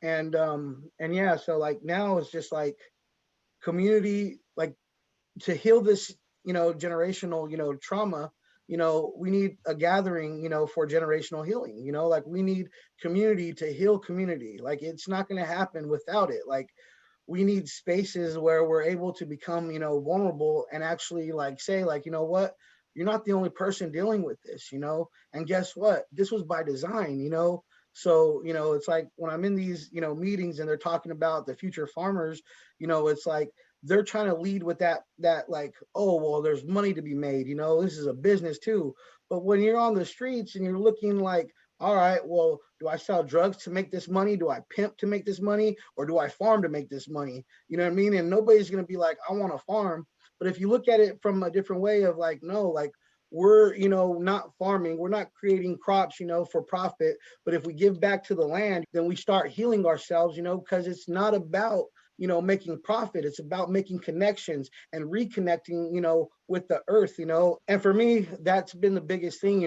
And yeah, so like now it's just like community, like to heal this, generational, trauma. We need a gathering, for generational healing. Like we need community to heal community. Like it's not going to happen without it. Like we need spaces where we're able to become, vulnerable and actually like say like, you know what, you're not the only person dealing with this, and guess what, this was by design. So it's like when I'm in these, meetings and they're talking about the future farmers, it's like they're trying to lead with that like, oh well, there's money to be made, this is a business too. But when you're on the streets and you're looking like, all right, well, do I sell drugs to make this money? Do I pimp to make this money? Or do I farm to make this money? You know what I mean? And nobody's going to be like, I want to farm. But if you look at it from a different way of like, no, like we're, not farming, we're not creating crops, for profit. But if we give back to the land, then we start healing ourselves, because it's not about, making profit. It's about making connections and reconnecting, with the earth. And for me, that's been the biggest thing,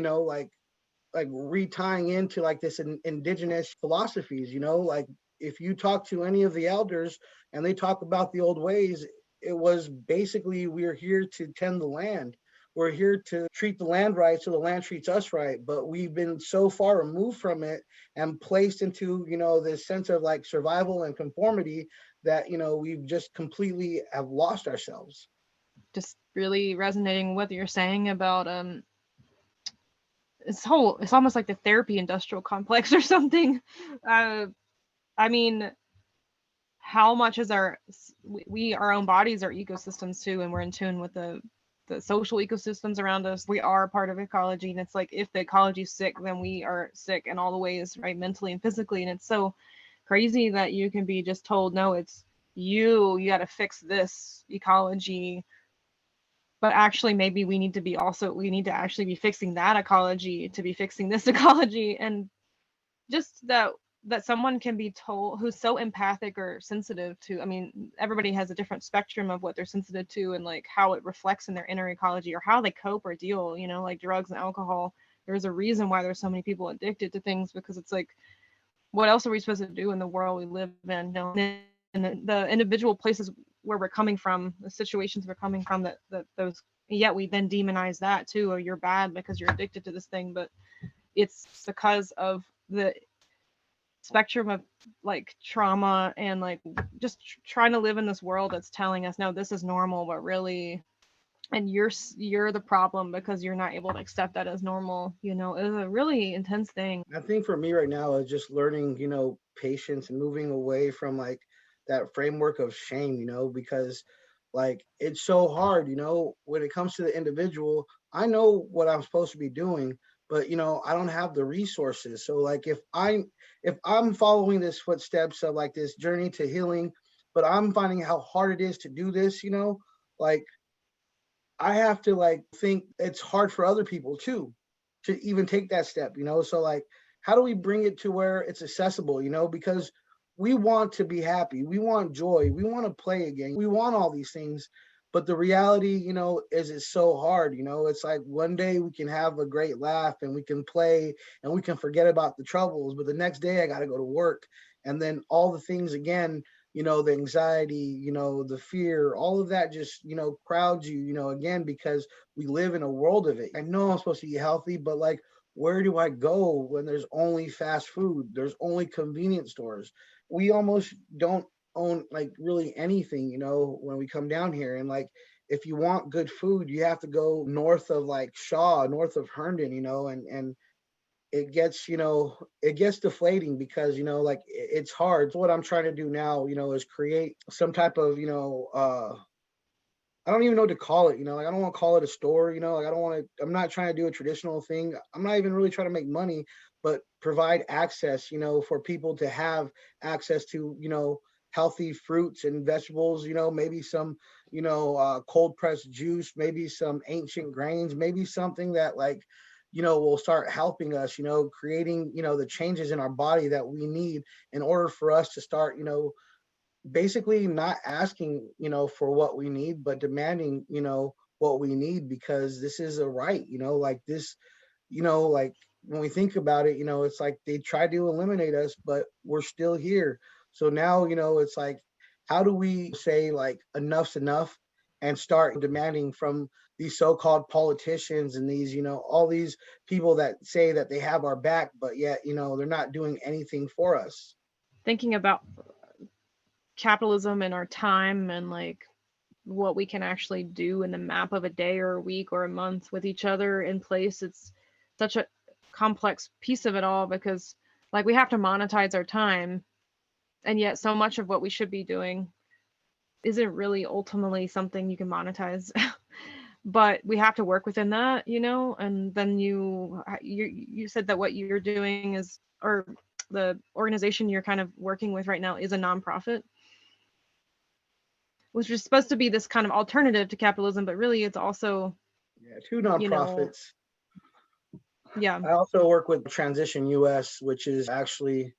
like retying into like this indigenous philosophies, like if you talk to any of the elders and they talk about the old ways, it was basically, we're here to tend the land. We're here to treat the land right so the land treats us right. But we've been so far removed from it and placed into, this sense of like survival and conformity that, we've just completely have lost ourselves. Just really resonating with what you're saying about it's almost like the therapy industrial complex or something. I mean, how much is our own bodies are ecosystems too, and we're in tune with the social ecosystems around us. We are a part of ecology, and it's like if the ecology is sick, then we are sick in all the ways, right, mentally and physically. And it's so crazy that you can be just told, no, it's you got to fix this ecology, but actually maybe we need to actually be fixing that ecology to be fixing this ecology. And just that someone can be told, who's so empathic or sensitive to, I mean, everybody has a different spectrum of what they're sensitive to and like how it reflects in their inner ecology or how they cope or deal, like drugs and alcohol. There's a reason why there's so many people addicted to things, because it's like, what else are we supposed to do in the world we live in? And the individual places where we're coming from, the situations we're coming from, that those, yet we then demonize that too, or you're bad because you're addicted to this thing. But it's because of the spectrum of like trauma and like just trying to live in this world that's telling us, no, this is normal, but really, and you're the problem because you're not able to accept that as normal. It's a really intense thing. I think for me right now is just learning, patience and moving away from like that framework of shame, because like it's so hard, when it comes to the individual. I know what I'm supposed to be doing, but I don't have the resources. So like if I'm following this footsteps of like this journey to healing, but I'm finding how hard it is to do this, like I have to like think it's hard for other people too to even take that step, So like how do we bring it to where it's accessible, because we want to be happy, we want joy, we want to play again, we want all these things. But the reality, is it's so hard, it's like one day we can have a great laugh and we can play and we can forget about the troubles, but the next day I got to go to work. And then all the things again, the anxiety, the fear, all of that just, crowds you, again, because we live in a world of it. I know I'm supposed to eat healthy, but like, where do I go when there's only fast food? There's only convenience stores. We almost don't own like really anything, when we come down here. And like, if you want good food, you have to go north of like Shaw, north of Herndon, and it gets deflating because like it's hard. So what I'm trying to do now, is create some type of I don't even know what to call it, like I don't want to call it a store, like I'm not trying to do a traditional thing. I'm not even really trying to make money, but provide access, for people to have access to, healthy fruits and vegetables, maybe some, cold pressed juice, maybe some ancient grains, maybe something that like, will start helping us, creating, the changes in our body that we need in order for us to start, basically not asking, for what we need, but demanding, what we need, because this is a right, like this, like when we think about it, it's like they tried to eliminate us, but we're still here. So now, it's like, how do we say like enough's enough and start demanding from these so-called politicians and these, all these people that say that they have our back, but yet, they're not doing anything for us. Thinking about capitalism and our time and like what we can actually do in the map of a day or a week or a month with each other in place, it's such a complex piece of it all, because like we have to monetize our time, and yet so much of what we should be doing isn't really ultimately something you can monetize. But we have to work within that, and then you said that what you're doing is, or the organization you're kind of working with right now is a nonprofit, which is supposed to be this kind of alternative to capitalism, but really it's also, Yeah, two nonprofits. Yeah. I also work with Transition US, which is actually,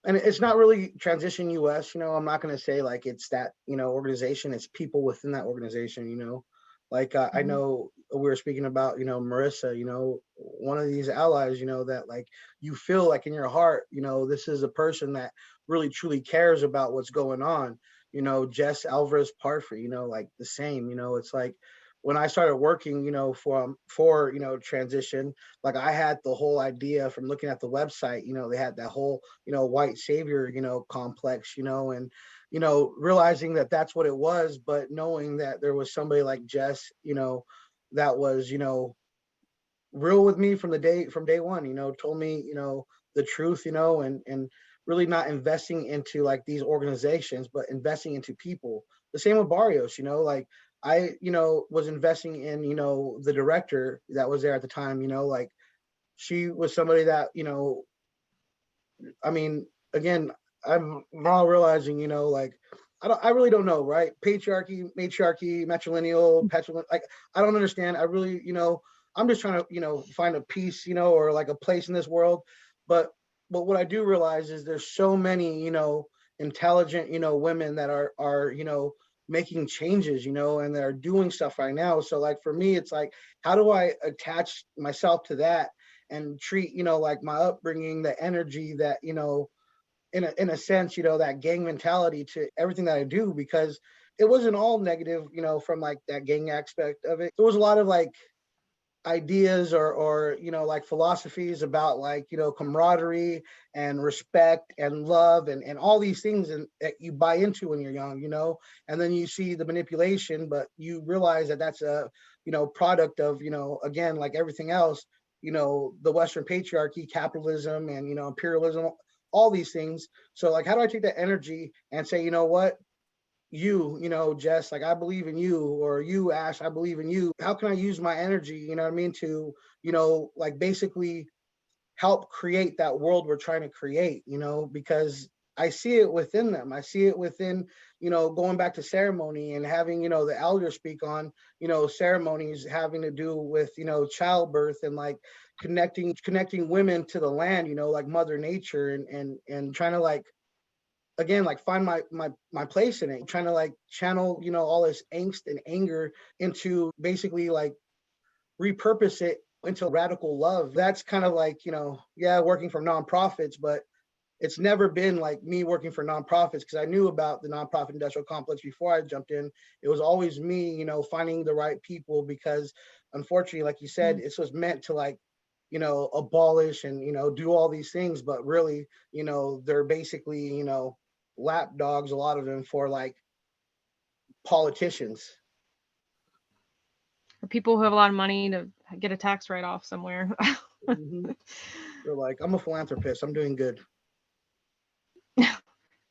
and it's not really Transition US, I'm not going to say like it's that, organization, it's people within that organization, like I know we were speaking about, Marissa, one of these allies, that like you feel like in your heart, this is a person that really truly cares about what's going on. Jess Alvarez Parfrey, like the same, it's like when I started working, for Transition, like I had the whole idea from looking at the website, they had that whole, white savior, complex, and, realizing that that's what it was, but knowing that there was somebody like Jess, that was, real with me from day one, told me, the truth, and really not investing into like these organizations, but investing into people. The same with Barrios, like I, was investing in, the director that was there at the time, like she was somebody that, I mean, again, I'm now realizing, like, I really don't know, right? Patriarchy, matriarchy, matrilineal, petulant, like, I don't understand. I really, I'm just trying to, find a peace, or like a place in this world. But what I do realize is there's so many, intelligent, women that are, making changes, and they're doing stuff right now. So like for me, it's like, how do I attach myself to that and treat, like my upbringing, the energy that, in a sense, that gang mentality to everything that I do, because it wasn't all negative, from like that gang aspect of it. There was a lot of like ideas or like philosophies about like camaraderie and respect and love and all these things and that you buy into when you're young, and then you see the manipulation, but you realize that that's a product of again, like everything else, the Western patriarchy, capitalism, and imperialism, all these things. So like, how do I take that energy and say, what, Jess, like I believe in you, or you, Ash, I believe in you. How can I use my energy, to, like basically help create that world we're trying to create, because I see it within them. I see it within, going back to ceremony and having, the elder speak on, ceremonies having to do with, childbirth and like connecting women to the land, like Mother Nature, and trying to like, again, like find my place in it, trying to like channel all this angst and anger into basically like repurpose it into radical love. That's kind of like, yeah, working for nonprofits, but it's never been like me working for nonprofits, because I knew about the nonprofit industrial complex before I jumped in. It was always me, finding the right people, because unfortunately, like you said, it was meant to like, abolish and, do all these things, but really, they're basically, lap dogs, a lot of them, for like politicians. Or people who have a lot of money to get a tax write-off somewhere. They're like, I'm a philanthropist, I'm doing good.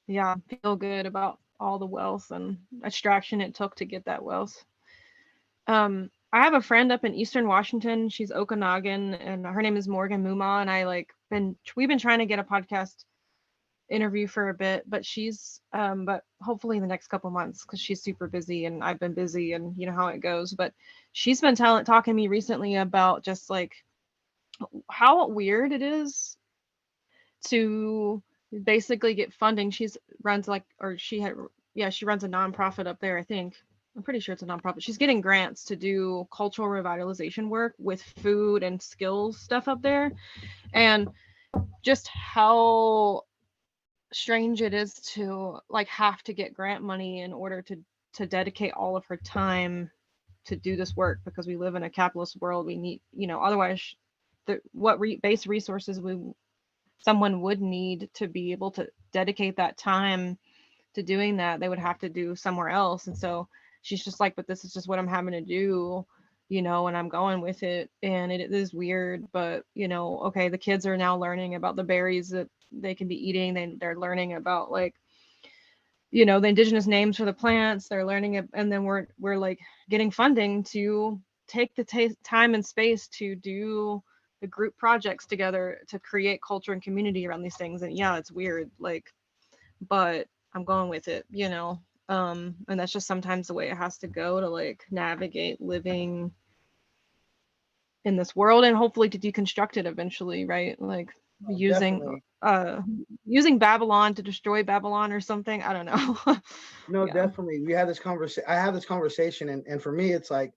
Yeah, feel good about all the wealth and extraction it took to get that wealth. I have a friend up in Eastern Washington. She's Okanagan, and her name is Morgan Muma. And we've been trying to get a podcast interview for a bit, but but hopefully in the next couple months, because she's super busy and I've been busy, and you know how it goes. But she's been talking to me recently about just like how weird it is to basically get funding. She runs like, or she runs a nonprofit up there, I think. I'm pretty sure it's a nonprofit. She's getting grants to do cultural revitalization work with food and skills stuff up there. And just how strange it is to like have to get grant money in order to dedicate all of her time to do this work, because we live in a capitalist world. We need, otherwise base resources someone would need to be able to dedicate that time to doing that, they would have to do somewhere else. And so she's just like, but this is just what I'm having to do, and I'm going with it. And it is weird, but okay, the kids are now learning about the berries that they can be eating. They're learning about like, the indigenous names for the plants. They're learning it, and then we're like getting funding to take the time and space to do the group projects together to create culture and community around these things. And yeah, it's weird, like, but I'm going with it, and that's just sometimes the way it has to go to like navigate living in this world, and hopefully to deconstruct it eventually, right? Like using using Babylon to destroy Babylon or something. I don't know. No, Yeah. definitely. We had this conversation. I have this conversation, and for me, it's like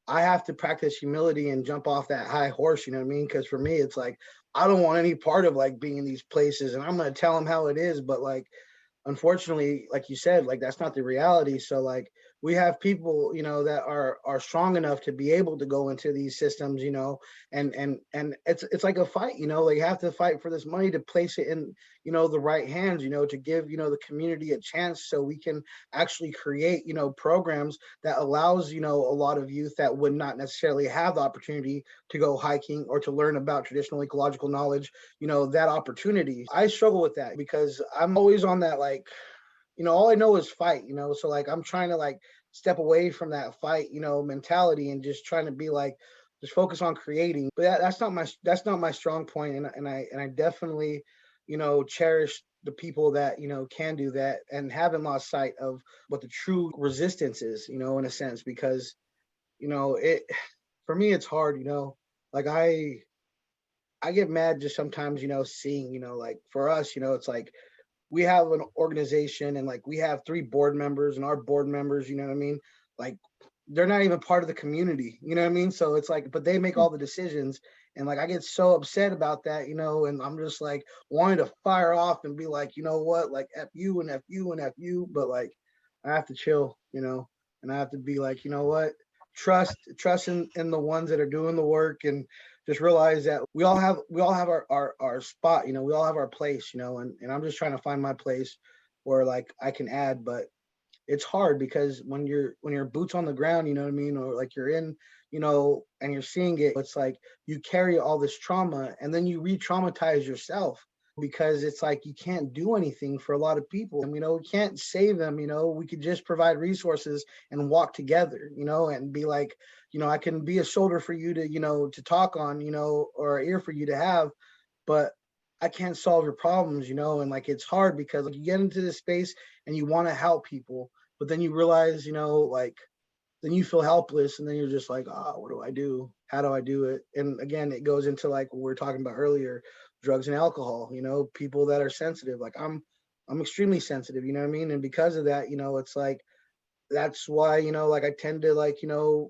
I have to practice humility and jump off that high horse. You know what I mean? Because for me, it's like I don't want any part of like being in these places, and I'm gonna tell them how it is. But like, unfortunately, like you said, like that's not the reality. So like we have people, that are strong enough to be able to go into these systems, and it's like a fight, like you have to fight for this money to place it in, the right hands, to give, the community a chance so we can actually create, programs that allows, a lot of youth that would not necessarily have the opportunity to go hiking or to learn about traditional ecological knowledge, that opportunity. I struggle with that because I'm always on that, like, all I know is fight, so like I'm trying to like step away from that fight, mentality and just trying to be like, just focus on creating. But that's not my strong point. And I definitely, cherish the people that, can do that and haven't lost sight of what the true resistance is, in a sense, because, it, for me, it's hard, like I get mad just sometimes, seeing, like for us, it's like we have an organization and like we have 3 board members, and our board members, you know what I mean? Like they're not even part of the community, you know what I mean? So it's like, but they make all the decisions. And like I get so upset about that, and I'm just like wanting to fire off and be like, you know what, like F you and F you and F you. But like I have to chill, and I have to be like, you know what, trust in the ones that are doing the work, and just realize that we all have our spot, we all have our place, and I'm just trying to find my place where like I can add. But it's hard because when you're boots on the ground, you know what I mean, or like you're in, and you're seeing it, it's like you carry all this trauma and then you re-traumatize yourself, because it's like you can't do anything for a lot of people, and we can't save them. We could just provide resources and walk together, and be like, I can be a shoulder for you to, to talk on, or an ear for you to have, but I can't solve your problems, and like it's hard because like you get into this space and you want to help people, but then you realize, like then you feel helpless, and then you're just like, what do I do? How do I do it? And again, it goes into like what we were talking about earlier, drugs and alcohol, people that are sensitive. Like I'm extremely sensitive, you know what I mean? And because of that, it's like that's why, like I tend to like,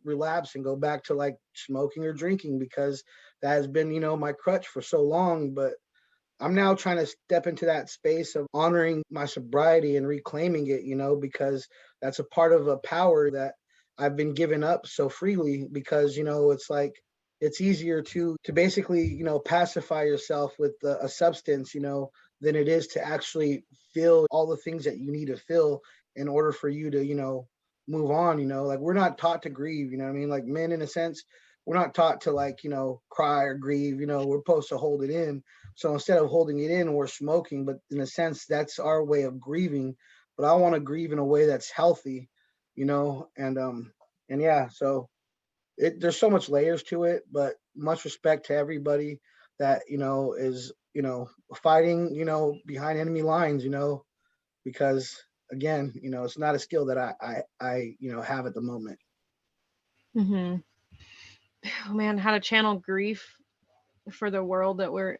relapse and go back to like smoking or drinking, because that has been, my crutch for so long. But I'm now trying to step into that space of honoring my sobriety and reclaiming it, because that's a part of a power that I've been given up so freely, because, it's like it's easier to basically, pacify yourself with a substance, than it is to actually feel all the things that you need to feel in order for you to, move on, like we're not taught to grieve, you know what I mean? Like men, in a sense, we're not taught to like, cry or grieve, we're supposed to hold it in. So instead of holding it in, we're smoking, but in a sense, that's our way of grieving. But I want to grieve in a way that's healthy, and yeah, so there's so much layers to it, but much respect to everybody that, is, fighting, behind enemy lines, because again, it's not a skill that I have at the moment. Mm-hmm. Oh man, how to channel grief for the world that we're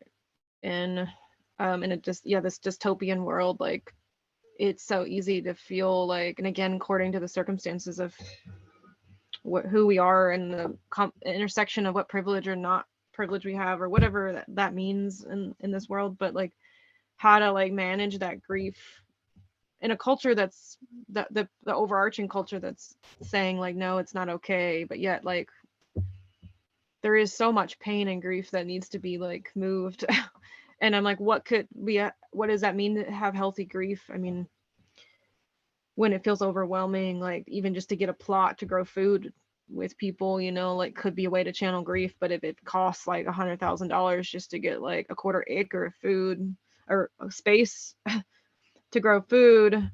in. And it just, yeah, this dystopian world, like it's so easy to feel like, and again, according to the circumstances of who we are and the intersection of what privilege or not privilege we have, or whatever that means in this world, but like how to like manage that grief in a culture that's the overarching culture that's saying like, no, it's not okay, but yet like there is so much pain and grief that needs to be like moved. And I'm like, what does that mean to have healthy grief? I mean, when it feels overwhelming, like even just to get a plot to grow food with people, you know, like could be a way to channel grief. But if it costs like $100,000 just to get like a quarter acre of food or space to grow food,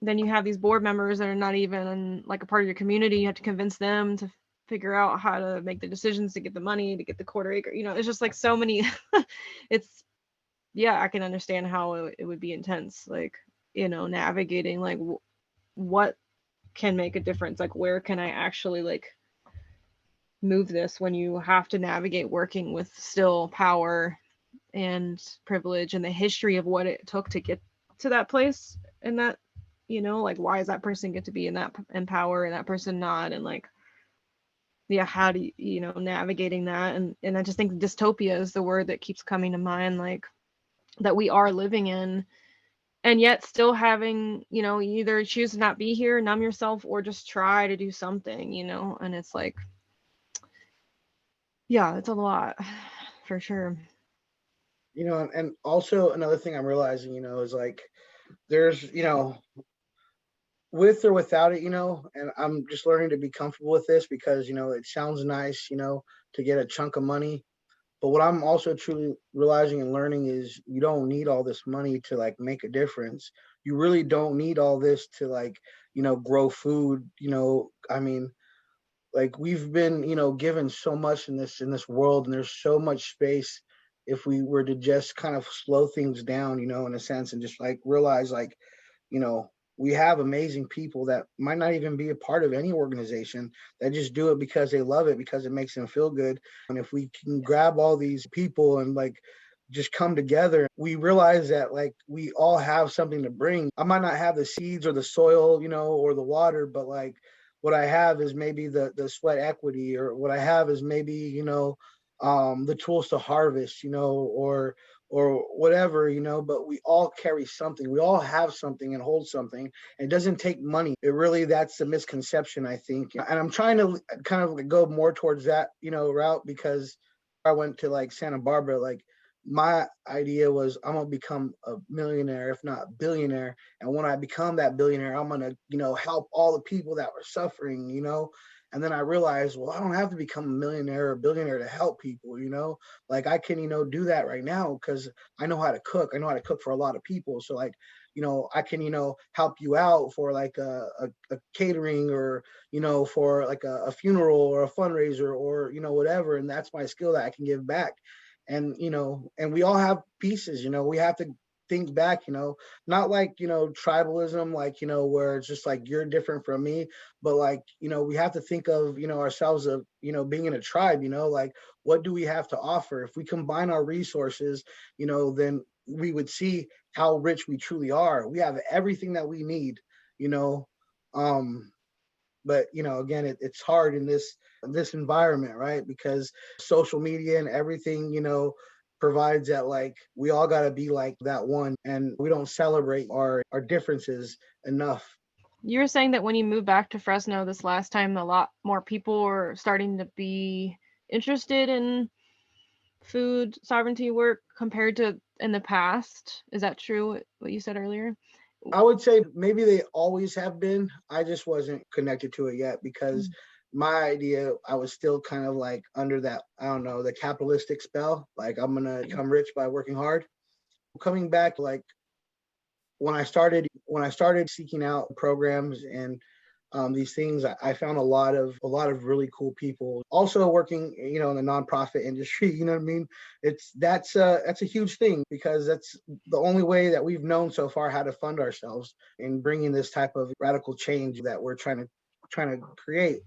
then you have these board members that are not even like a part of your community. You have to convince them to figure out how to make the decisions to get the money to get the quarter acre. You know, it's just like so many. It's, yeah, I can understand how it would be intense, like, you know, navigating like what can make a difference, like where can I actually like move this, when you have to navigate working with still power and privilege and the history of what it took to get to that place. And that, you know, like why does that person get to be in power and that person not, and like, yeah, how do you know, navigating that. And I just think dystopia is the word that keeps coming to mind, like that we are living in, and yet still having, you know, either choose to not be here, numb yourself, or just try to do something, you know. And it's like, yeah, it's a lot for sure. You know, and also another thing I'm realizing, you know, is like there's, you know, with or without it, you know, and I'm just learning to be comfortable with this because, you know, it sounds nice, you know, to get a chunk of money. But what I'm also truly realizing and learning is you don't need all this money to like make a difference. You really don't need all this to like, you know, grow food, you know. I mean, like we've been, you know, given so much in this world, and there's so much space if we were to just kind of slow things down, you know, in a sense, and just like realize like, you know, we have amazing people that might not even be a part of any organization, that just do it because they love it, because it makes them feel good. And if we can grab all these people and like just come together, we realize that like we all have something to bring. I might not have the seeds or the soil, you know, or the water, but like what I have is maybe the sweat equity, or what I have is maybe, you know, the tools to harvest, you know, or whatever, you know. But we all carry something, we all have something and hold something. It doesn't take money. It really, that's the misconception, I think. And I'm trying to kind of go more towards that, you know, route, because I went to like Santa Barbara, like my idea was I'm gonna become a millionaire, if not billionaire. And when I become that billionaire, I'm gonna, you know, help all the people that were suffering, you know. And then I realized, well, I don't have to become a millionaire or billionaire to help people, you know. Like I can, you know, do that right now because I know how to cook. I know how to cook for a lot of people. So like, you know, I can, you know, help you out for like a catering, or, you know, for like a funeral or a fundraiser, or, you know, whatever. And that's my skill that I can give back. And, you know, and we all have pieces, you know, we have to think back, you know, not like, you know, tribalism, like, you know, where it's just like you're different from me, but like, you know, we have to think of, you know, ourselves of, you know, being in a tribe, you know, like what do we have to offer? If we combine our resources, you know, then we would see how rich we truly are. We have everything that we need, you know. But you know, again, it's hard in this environment, right? Because social media and everything, you know, provides that like we all got to be like that one, and we don't celebrate our differences enough. You were saying that when you moved back to Fresno this last time, a lot more people were starting to be interested in food sovereignty work compared to in the past. Is that true, what you said earlier? I would say maybe they always have been. I just wasn't connected to it yet because my idea, I was still kind of like under that, I don't know, the capitalistic spell. Like I'm gonna become rich by working hard. Coming back, like when I started seeking out programs and these things, I found a lot of really cool people also working, you know, in the nonprofit industry. You know what I mean? That's a huge thing, because that's the only way that we've known so far how to fund ourselves in bringing this type of radical change that we're trying to create.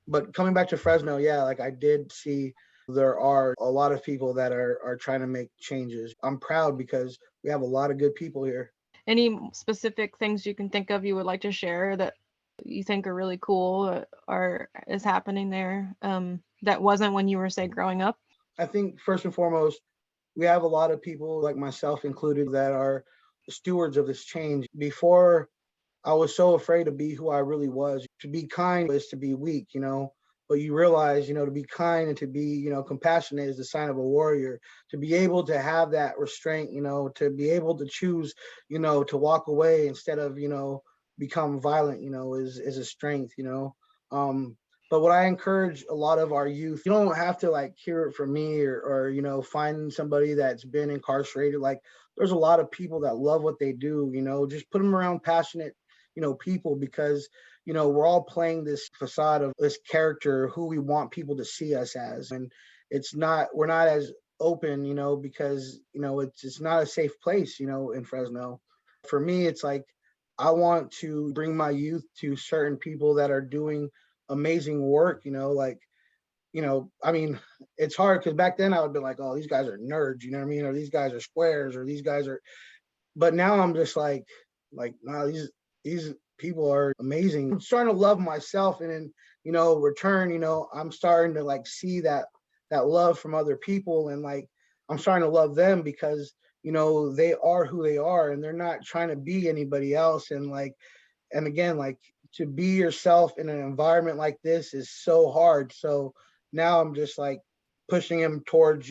But coming back to Fresno, yeah, like I did see there are a lot of people that are trying to make changes. I'm proud because we have a lot of good people here. Any specific things you can think of you would like to share that you think are really cool or is happening there that wasn't when you were, say, growing up? I think first and foremost, we have a lot of people, like myself included, that are stewards of this change. Before, I was so afraid to be who I really was. To be kind is to be weak, but you realize, to be kind and to be, compassionate is the sign of a warrior. To be able to have that restraint, to be able to choose, to walk away instead of, become violent, is a strength, but what I encourage a lot of our youth, you don't have to like hear it from me or find somebody that's been incarcerated. Like there's a lot of people that love what they do, just put them around passionate, people, because, we're all playing this facade of this character, who we want people to see us as. And we're not as open, because, it's not a safe place, in Fresno. For me, it's like, I want to bring my youth to certain people that are doing amazing work, I mean, it's hard because back then I would be like, oh, these guys are nerds, you know what I mean? Or these guys are squares, or these guys are, but now I'm just like, no, these people are amazing. I'm starting to love myself, and in, return, I'm starting to like see that love from other people, and like, I'm starting to love them because, they are who they are and they're not trying to be anybody else. And like, and again, like, to be yourself in an environment like this is so hard. So now I'm just like pushing him towards,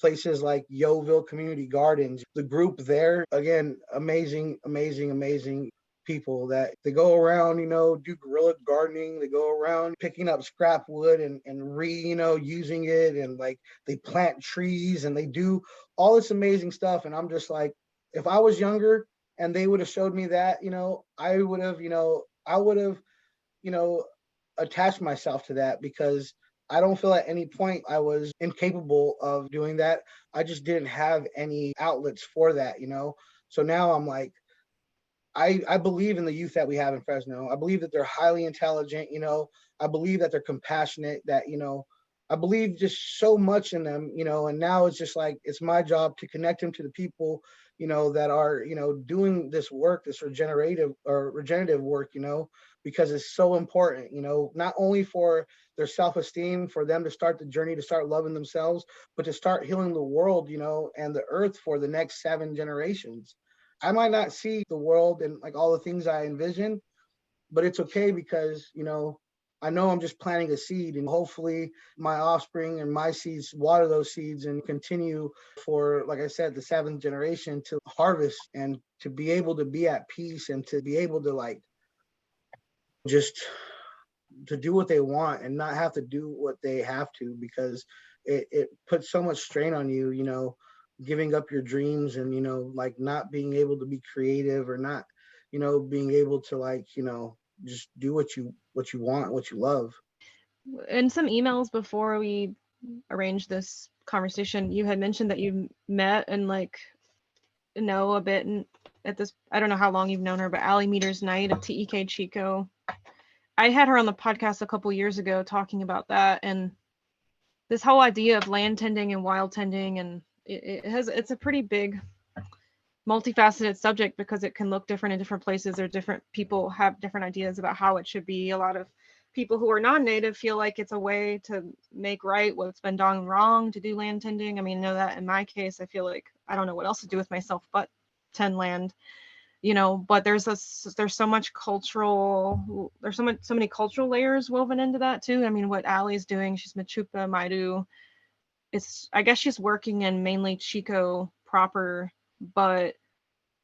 places like Yeovil Community Gardens. The group there, again, amazing, amazing, amazing people that they go around, do guerrilla gardening. They go around picking up scrap wood and using it. And like they plant trees and they do all this amazing stuff. And I'm just like, if I was younger and they would have showed me that, I would have, attached myself to that, because I don't feel at any point I was incapable of doing that. I just didn't have any outlets for that, So now I'm like, I believe in the youth that we have in Fresno. I believe that they're highly intelligent, I believe that they're compassionate, that, I believe just so much in them, and now it's just like, it's my job to connect them to the people, that are, doing this work, this regenerative work, because it's so important, not only for their self-esteem, for them to start the journey, to start loving themselves, but to start healing the world, and the earth for the next 7 generations. I might not see the world and like all the things I envision, but it's okay because, I know I'm just planting a seed, and hopefully my offspring and my seeds water those seeds and continue for, like I said, the 7th generation to harvest and to be able to be at peace and to be able to like just to do what they want and not have to do what they have to, because it puts so much strain on you, giving up your dreams and, like not being able to be creative or not, being able to like, just do what you want, what you love. In some emails before we arranged this conversation, you had mentioned that you met and like know a bit, and at this, I don't know how long you've known her, but Allie Meter's Night of TEK Chico. I had her on the podcast a couple years ago talking about that, and this whole idea of land tending and wild tending, and it's a pretty big multifaceted subject because it can look different in different places, or different people have different ideas about how it should be. A lot of people who are non-native feel like it's a way to make right what's been done wrong to do land tending. I mean, I know that in my case, I feel like I don't know what else to do with myself but tend land, but there's so much cultural, there's so many cultural layers woven into that too. I mean, what Allie's doing, she's Machupa Maidu. I guess she's working in mainly Chico proper, but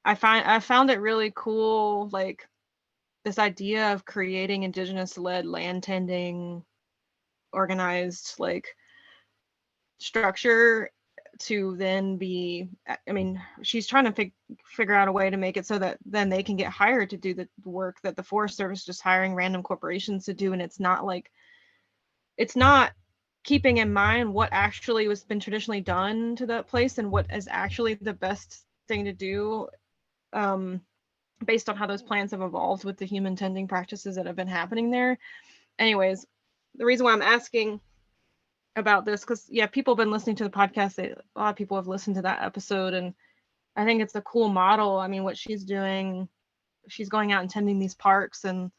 I found it really cool, like this idea of creating indigenous led land tending organized like structure to then be, I mean, she's trying to figure out a way to make it so that then they can get hired to do the work that the Forest Service is just hiring random corporations to do. And it's not keeping in mind what actually was been traditionally done to that place and what is actually the best thing to do, based on how those plants have evolved with the human tending practices that have been happening there. Anyways, the reason why I'm asking about this, because yeah, people have been listening to the podcast. A lot of people have listened to that episode, and I think it's a cool model. I mean, what she's doing, she's going out and tending these parks and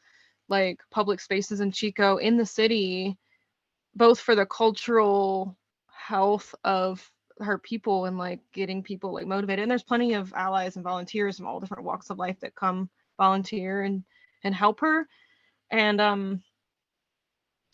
like public spaces in Chico in the city, both for the cultural health of her people and like getting people like motivated. And there's plenty of allies and volunteers from all different walks of life that come volunteer and help her. And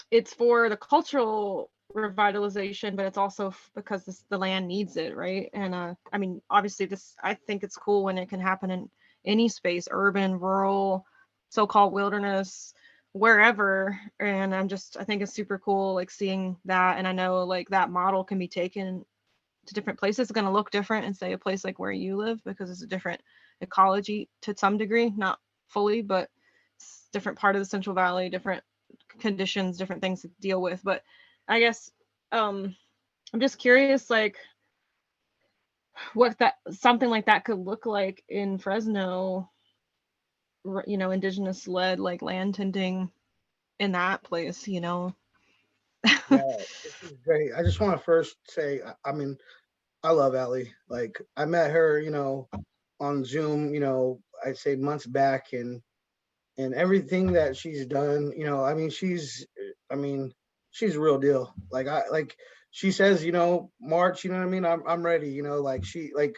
it's for the cultural revitalization, but it's also because the land needs it, right? And I mean, obviously, this, I think it's cool when it can happen in any space, urban, rural, so-called wilderness, wherever. And I think it's super cool, like seeing that. And I know like that model can be taken to different places. It's going to look different in, say, a place like where you live, because it's a different ecology to some degree, not fully, but it's different part of the Central Valley, different conditions, different things to deal with. But I guess I'm just curious, like what that something like that could look like in Fresno, you know, indigenous led like land tending in that place, you know. Yeah, this is great. I just want to first say, I mean, I love Allie. Like, I met her, on Zoom, I'd say months back, and everything that she's done, I mean, she's a real deal. Like she says, March, you know what I mean? I'm ready, like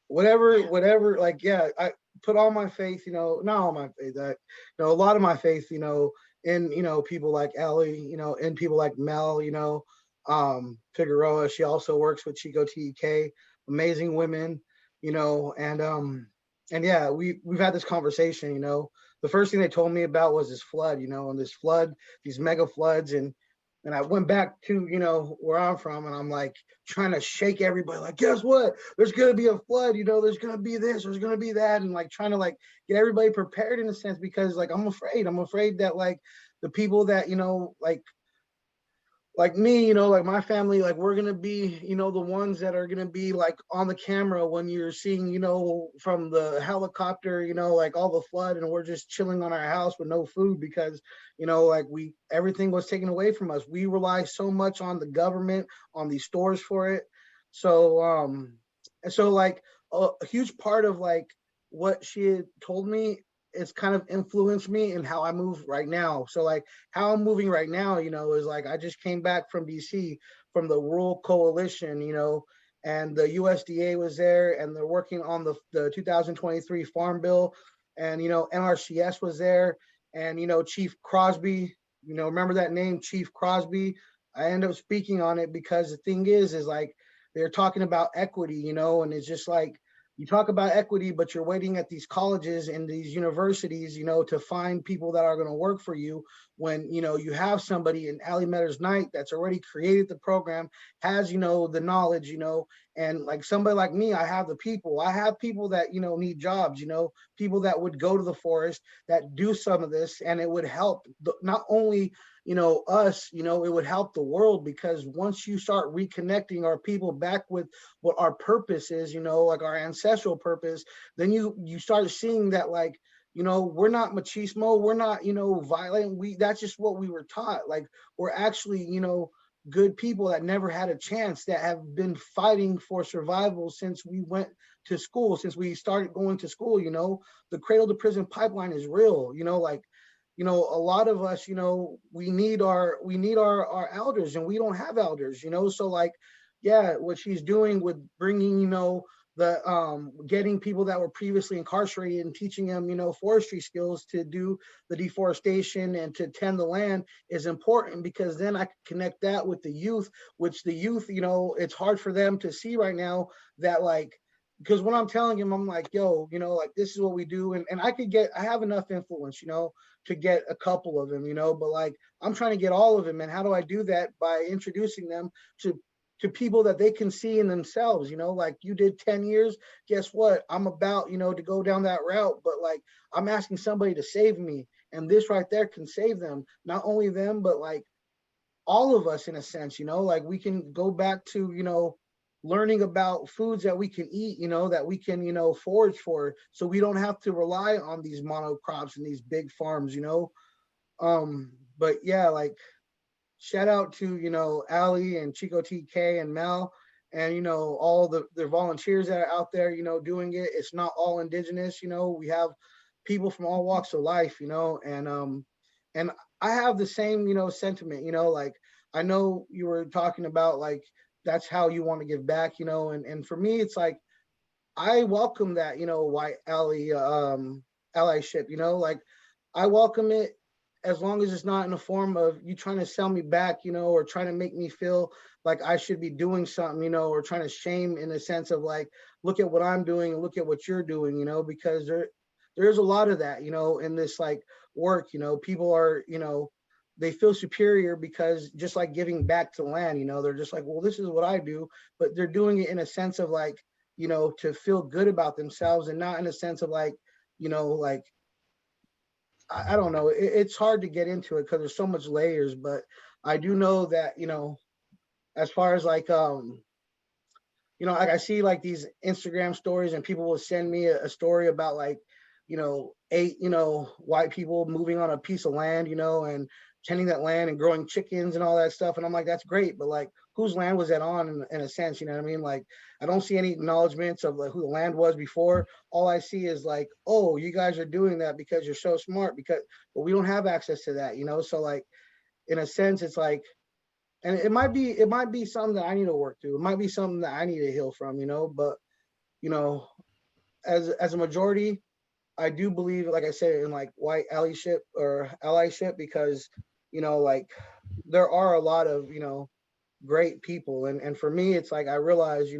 whatever, like, yeah, I put all my faith, not all my faith, a lot of my faith, in, people like Ellie, and people like Mel, Figueroa. She also works with Chico TEK, amazing women, and yeah, we've had this conversation, the first thing they told me about was this flood, and this flood, these mega floods, and I went back to, where I'm from, and I'm like trying to shake everybody, like, guess what? There's gonna be a flood, there's gonna be this, there's gonna be that, and like trying to like get everybody prepared in a sense, because like I'm afraid that like the people that, like me, like my family, like we're gonna be, the ones that are gonna be like on the camera when you're seeing, from the helicopter, like all the flood, and we're just chilling on our house with no food because, like everything was taken away from us. We rely so much on the government, on these stores for it. So, and so like a huge part of like what she had told me, it's kind of influenced me in how I move right now. So like how I'm moving right now, is like I just came back from DC from the Rural Coalition, and the USDA was there, and they're working on the 2023 Farm Bill, and NRCS was there, and Chief Crosby, remember that name, Chief Crosby. I ended up speaking on it because the thing is like they're talking about equity, and it's just like you talk about equity, but you're waiting at these colleges and these universities, to find people that are going to work for you when, you have somebody in Allie Metters Knight that's already created the program, has, the knowledge, and like somebody like me, I have people that, need jobs, people that would go to the forest, that do some of this, and it would help not only us, it would help the world, because once you start reconnecting our people back with what our purpose is, like our ancestral purpose, then you start seeing that like, we're not machismo, we're not, violent. That's just what we were taught. Like we're actually, good people that never had a chance, that have been fighting for survival since we went to school, since we started going to school, the cradle to prison pipeline is real, like, a lot of us, we need our elders, and we don't have elders, so like, yeah, what she's doing with bringing, the getting people that were previously incarcerated and teaching them, forestry skills to do the deforestation and to tend the land is important, because then I can connect that with the youth, which the youth, it's hard for them to see right now that like, because when I'm telling him, I'm like, yo, like this is what we do. And I have enough influence, to get a couple of them, but like, I'm trying to get all of them. And how do I do that? By introducing them to people that they can see in themselves, like you did 10 years, guess what? I'm about, to go down that route, but like, I'm asking somebody to save me. And this right there can save them, not only them, but like all of us in a sense, like we can go back to, learning about foods that we can eat, that we can, forage for, so we don't have to rely on these monocrops and these big farms, but yeah, like shout out to, Ali and Chico TK and Mel and, all the volunteers that are out there, doing it. It's not all indigenous, we have people from all walks of life, and I have the same, sentiment, like, I know you were talking about like, that's how you want to give back, and for me, it's like, I welcome that, white allyship, like I welcome it as long as it's not in the form of you trying to sell me back, or trying to make me feel like I should be doing something, or trying to shame in the sense of like, look at what I'm doing and look at what you're doing, because there's a lot of that, in this like work, people are, they feel superior because just like giving back to the land, they're just like, well, this is what I do, but they're doing it in a sense of like, to feel good about themselves and not in a sense of like, like, I don't know. It's hard to get into it because there's so much layers, but I do know that, as far as like, like I see like these Instagram stories and people will send me a story about like, 8, white people moving on a piece of land, and tending that land and growing chickens and all that stuff. And I'm like, that's great. But like, whose land was that on in a sense? You know what I mean? Like, I don't see any acknowledgments of like who the land was before. All I see is like, oh, you guys are doing that because you're so smart, but we don't have access to that, So like, in a sense, it's like, and it might be something that I need to work through. It might be something that I need to heal from, but, you know, as a majority, I do believe, like I said, in like white allyship, because, like there are a lot of, great people. And for me, it's like, I realize,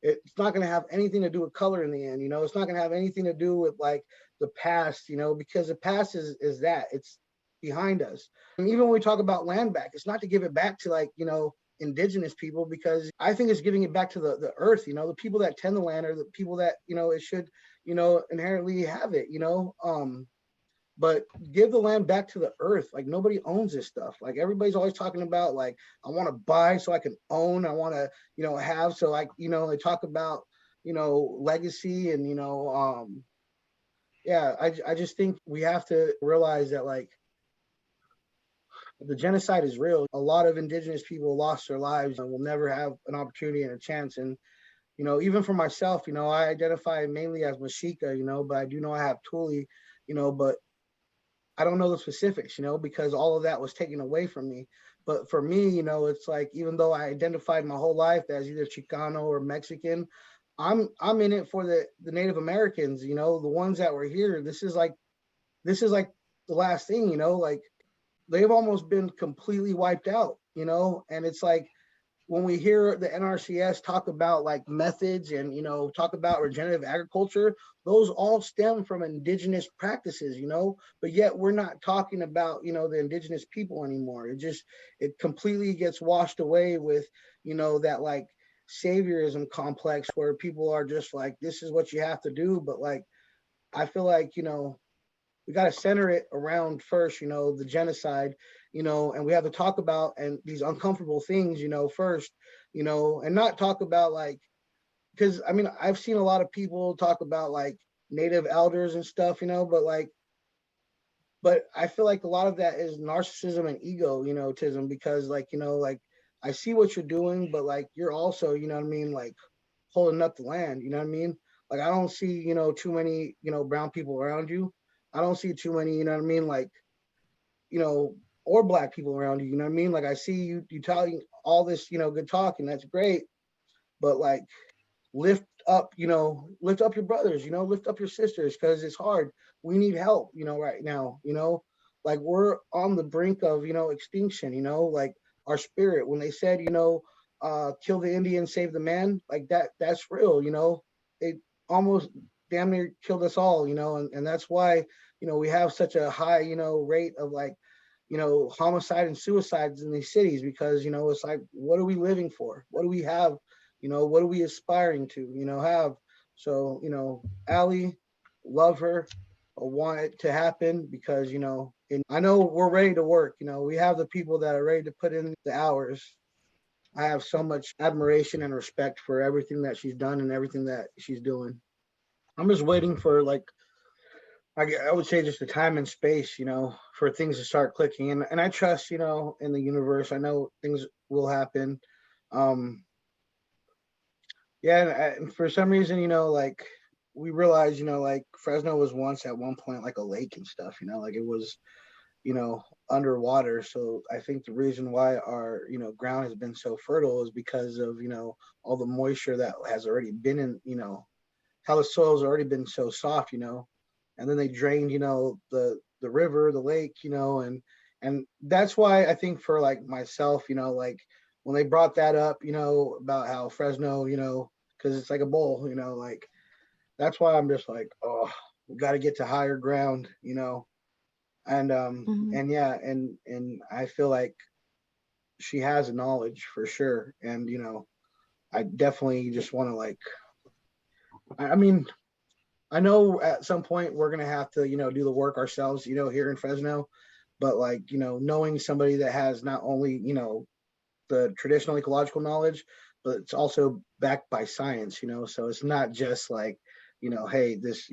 it's not going to have anything to do with color in the end, it's not going to have anything to do with like the past, because the past is that it's behind us. And even when we talk about land back, it's not to give it back to like, indigenous people, because I think it's giving it back to the earth, the people that tend the land are the people that, it should, inherently have it, but give the land back to the earth. Like, nobody owns this stuff. Like, everybody's always talking about like, I want to buy so I can own, I want to, have, so like, they talk about, legacy and, yeah, I just think we have to realize that like, the genocide is real. A lot of indigenous people lost their lives and will never have an opportunity and a chance. And, even for myself, I identify mainly as Mexica, but I do know I have Tuli, but I don't know the specifics, because all of that was taken away from me. But for me, it's like, even though I identified my whole life as either Chicano or Mexican, I'm in it for the Native Americans, the ones that were here. This is like the last thing, like they've almost been completely wiped out, and it's like, when we hear the NRCS talk about like methods and, talk about regenerative agriculture, those all stem from indigenous practices, but yet we're not talking about, the indigenous people anymore. It completely gets washed away with, that like saviorism complex where people are just like, this is what you have to do. But like, I feel like, we got to center it around first, the genocide, and we have to talk about and these uncomfortable things, first, and not talk about like, because I mean, I've seen a lot of people talk about like native elders and stuff, but I feel like a lot of that is narcissism and egotism, because like, like I see what you're doing, but like you're also, like holding up the land, Like, I don't see, too many, brown people around you. I don't see too many, like, or black people around you, Like, I see you telling all this, good talk, and that's great. But like, lift up your brothers, lift up your sisters, because it's hard. We need help, right now, like we're on the brink of, extinction, like our spirit, when they said, kill the Indian, save the man, like that's real, it almost damn near killed us all, and that's why, we have such a high, rate of like, homicide and suicides in these cities, because, it's like, what are we living for? What do we have? What are we aspiring to, have? So, Allie, love her, I want it to happen, because, and I know we're ready to work. We have the people that are ready to put in the hours. I have so much admiration and respect for everything that she's done and everything that she's doing. I'm just waiting for like I would say just the time and space, for things to start clicking. And I trust, in the universe. I know things will happen. Um, yeah, and for some reason, like we realized, like Fresno was once at one point like a lake and stuff, like it was, underwater. So I think the reason why our, ground has been so fertile is because of, all the moisture that has already been in, how the soil's already been so soft, and then they drained, the river, the lake, and that's why I think for like myself, like when they brought that up, about how Fresno, because it's like a bowl, like that's why I'm just like, oh, we got to get to higher ground, Mhm. and yeah, and I feel like she has a knowledge for sure, and I definitely just want to like, I mean, I know at some point we're gonna have to, do the work ourselves, here in Fresno, but like, knowing somebody that has not only, the traditional ecological knowledge, but it's also backed by science, so it's not just like, hey, this,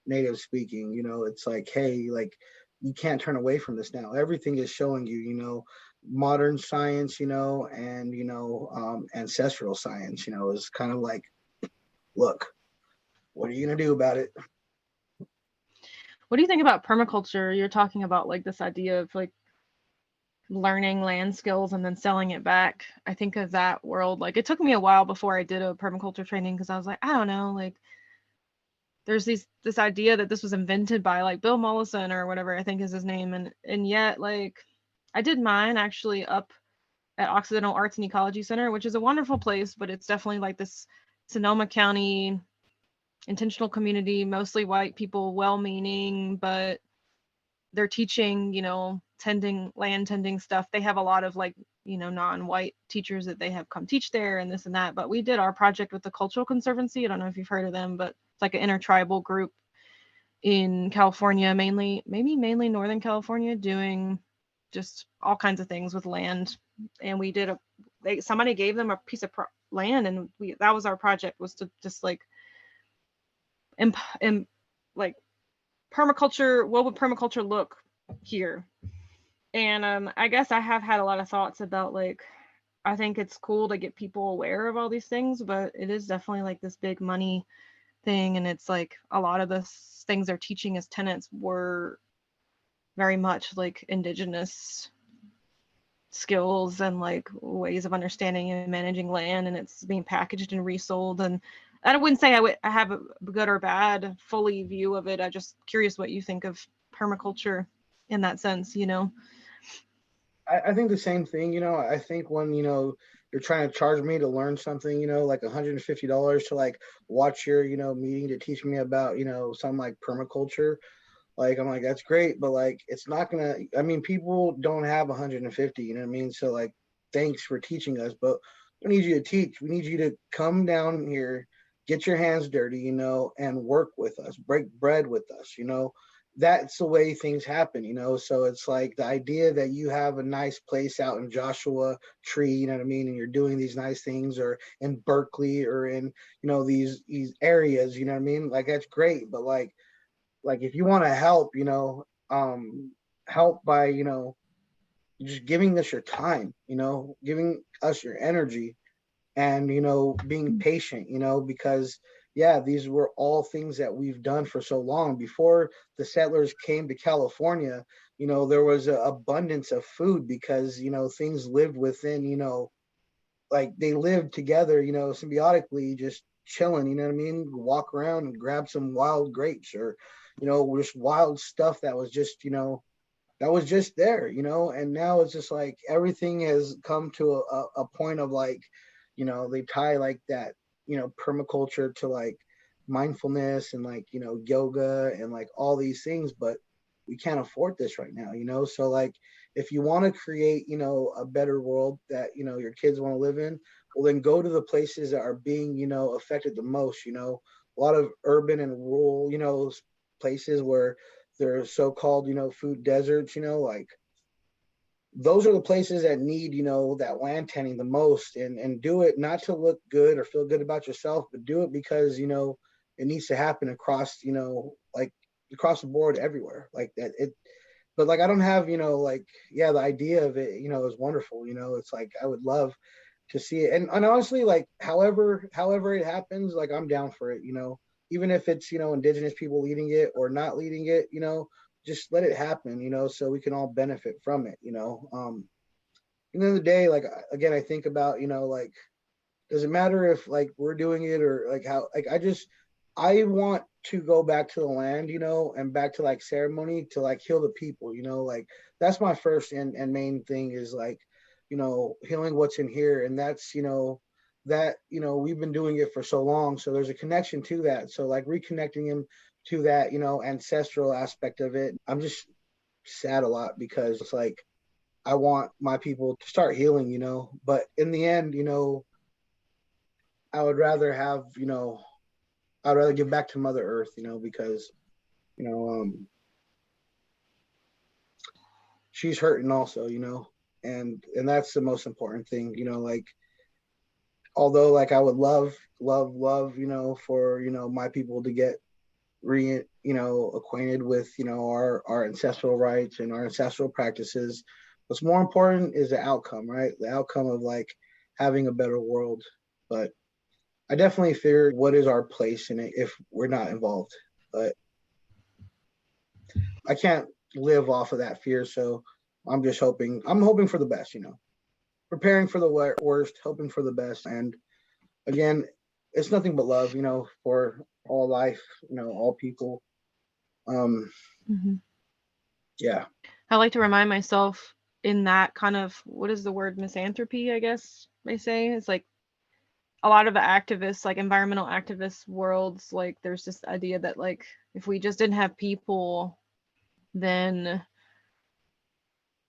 native speaking, it's like, hey, like you can't turn away from this now. Everything is showing you, modern science, and ancestral science, is kind of like, look, what are you gonna do about it? What do you think about permaculture? You're talking about like this idea of like learning land skills and then selling it back. I think of that world. Like it took me a while before I did a permaculture training because I was like, I don't know, like there's this idea that this was invented by like Bill Mollison or whatever I think is his name, and yet like I did mine actually up at Occidental Arts and Ecology Center, which is a wonderful place, but it's definitely like this Sonoma County intentional community, mostly white people, well-meaning, but they're teaching, tending land tending stuff. They have a lot of like, non-white teachers that they have come teach there and this and that. But we did our project with the Cultural Conservancy. I don't know if you've heard of them, but it's like an intertribal group in California, mainly Northern California, doing just all kinds of things with land. And we did somebody gave them a piece of land, and that was our project, was to just like like permaculture. What would permaculture look here? And I guess I have had a lot of thoughts about like, I think it's cool to get people aware of all these things, but it is definitely like this big money thing. And it's like a lot of the things they're teaching as tenants were very much like indigenous skills and like ways of understanding and managing land, and it's being packaged and resold. And I wouldn't say I have a good or bad fully view of it. I'm just curious what you think of permaculture in that sense, I think the same thing, I think when, you're trying to charge me to learn something, like $150 to like watch your, meeting to teach me about, some like permaculture. Like, I'm like, that's great, but like, it's not gonna, I mean, people don't have 150, you know what I mean? So like, thanks for teaching us, but we need you to teach. We need you to come down here, get your hands dirty, and work with us, break bread with us, that's the way things happen, so it's like the idea that you have a nice place out in Joshua Tree, you know what I mean, and you're doing these nice things, or in Berkeley, or in, these areas, you know what I mean, like that's great, but like if you want to help, help by, just giving us your time, giving us your energy, and being patient, because yeah, these were all things that we've done for so long. Before the settlers came to California, there was an abundance of food, because things lived within, like they lived together, symbiotically, just chilling, you know what I mean, walk around and grab some wild grapes, or just wild stuff that was just, that was just there, and now it's just like everything has come to a point of like, they tie like that, permaculture to like mindfulness, and like, yoga, and like all these things, but we can't afford this right now, so like if you want to create, a better world that, your kids want to live in, well then go to the places that are being, affected the most, a lot of urban and rural, places where there's so-called, food deserts, like those are the places that need, that land tending the most, and do it not to look good or feel good about yourself, but do it because, it needs to happen across, like across the board everywhere like that. But like I don't have, like, yeah, the idea of it, is wonderful. It's like I would love to see it. And honestly, like however it happens, like I'm down for it, even if it's, indigenous people leading it or not leading it, just let it happen, so we can all benefit from it, At the end of the day, like again, I think about, like, does it matter if like we're doing it or like how, like I want to go back to the land, and back to like ceremony to like heal the people, like that's my first and main thing is like, healing what's in here. And that's, that, we've been doing it for so long. So there's a connection to that. So like reconnecting him to that, ancestral aspect of it. I'm just sad a lot because it's like, I want my people to start healing, but in the end, I would rather have, I'd rather give back to Mother Earth, because, she's hurting also, and that's the most important thing, like, although like I would love, for, my people to get acquainted with, our ancestral rights and our ancestral practices. What's more important is the outcome, right? The outcome of like having a better world. But I definitely fear what is our place in it if we're not involved. But I can't live off of that fear. So I'm hoping for the best, preparing for the worst, hoping for the best. And again, it's nothing but love, for all life, all people. Yeah. I like to remind myself in that kind of, what is the word, misanthropy, I guess they say. It's like a lot of the activists, like environmental activist worlds, like there's this idea that like if we just didn't have people, then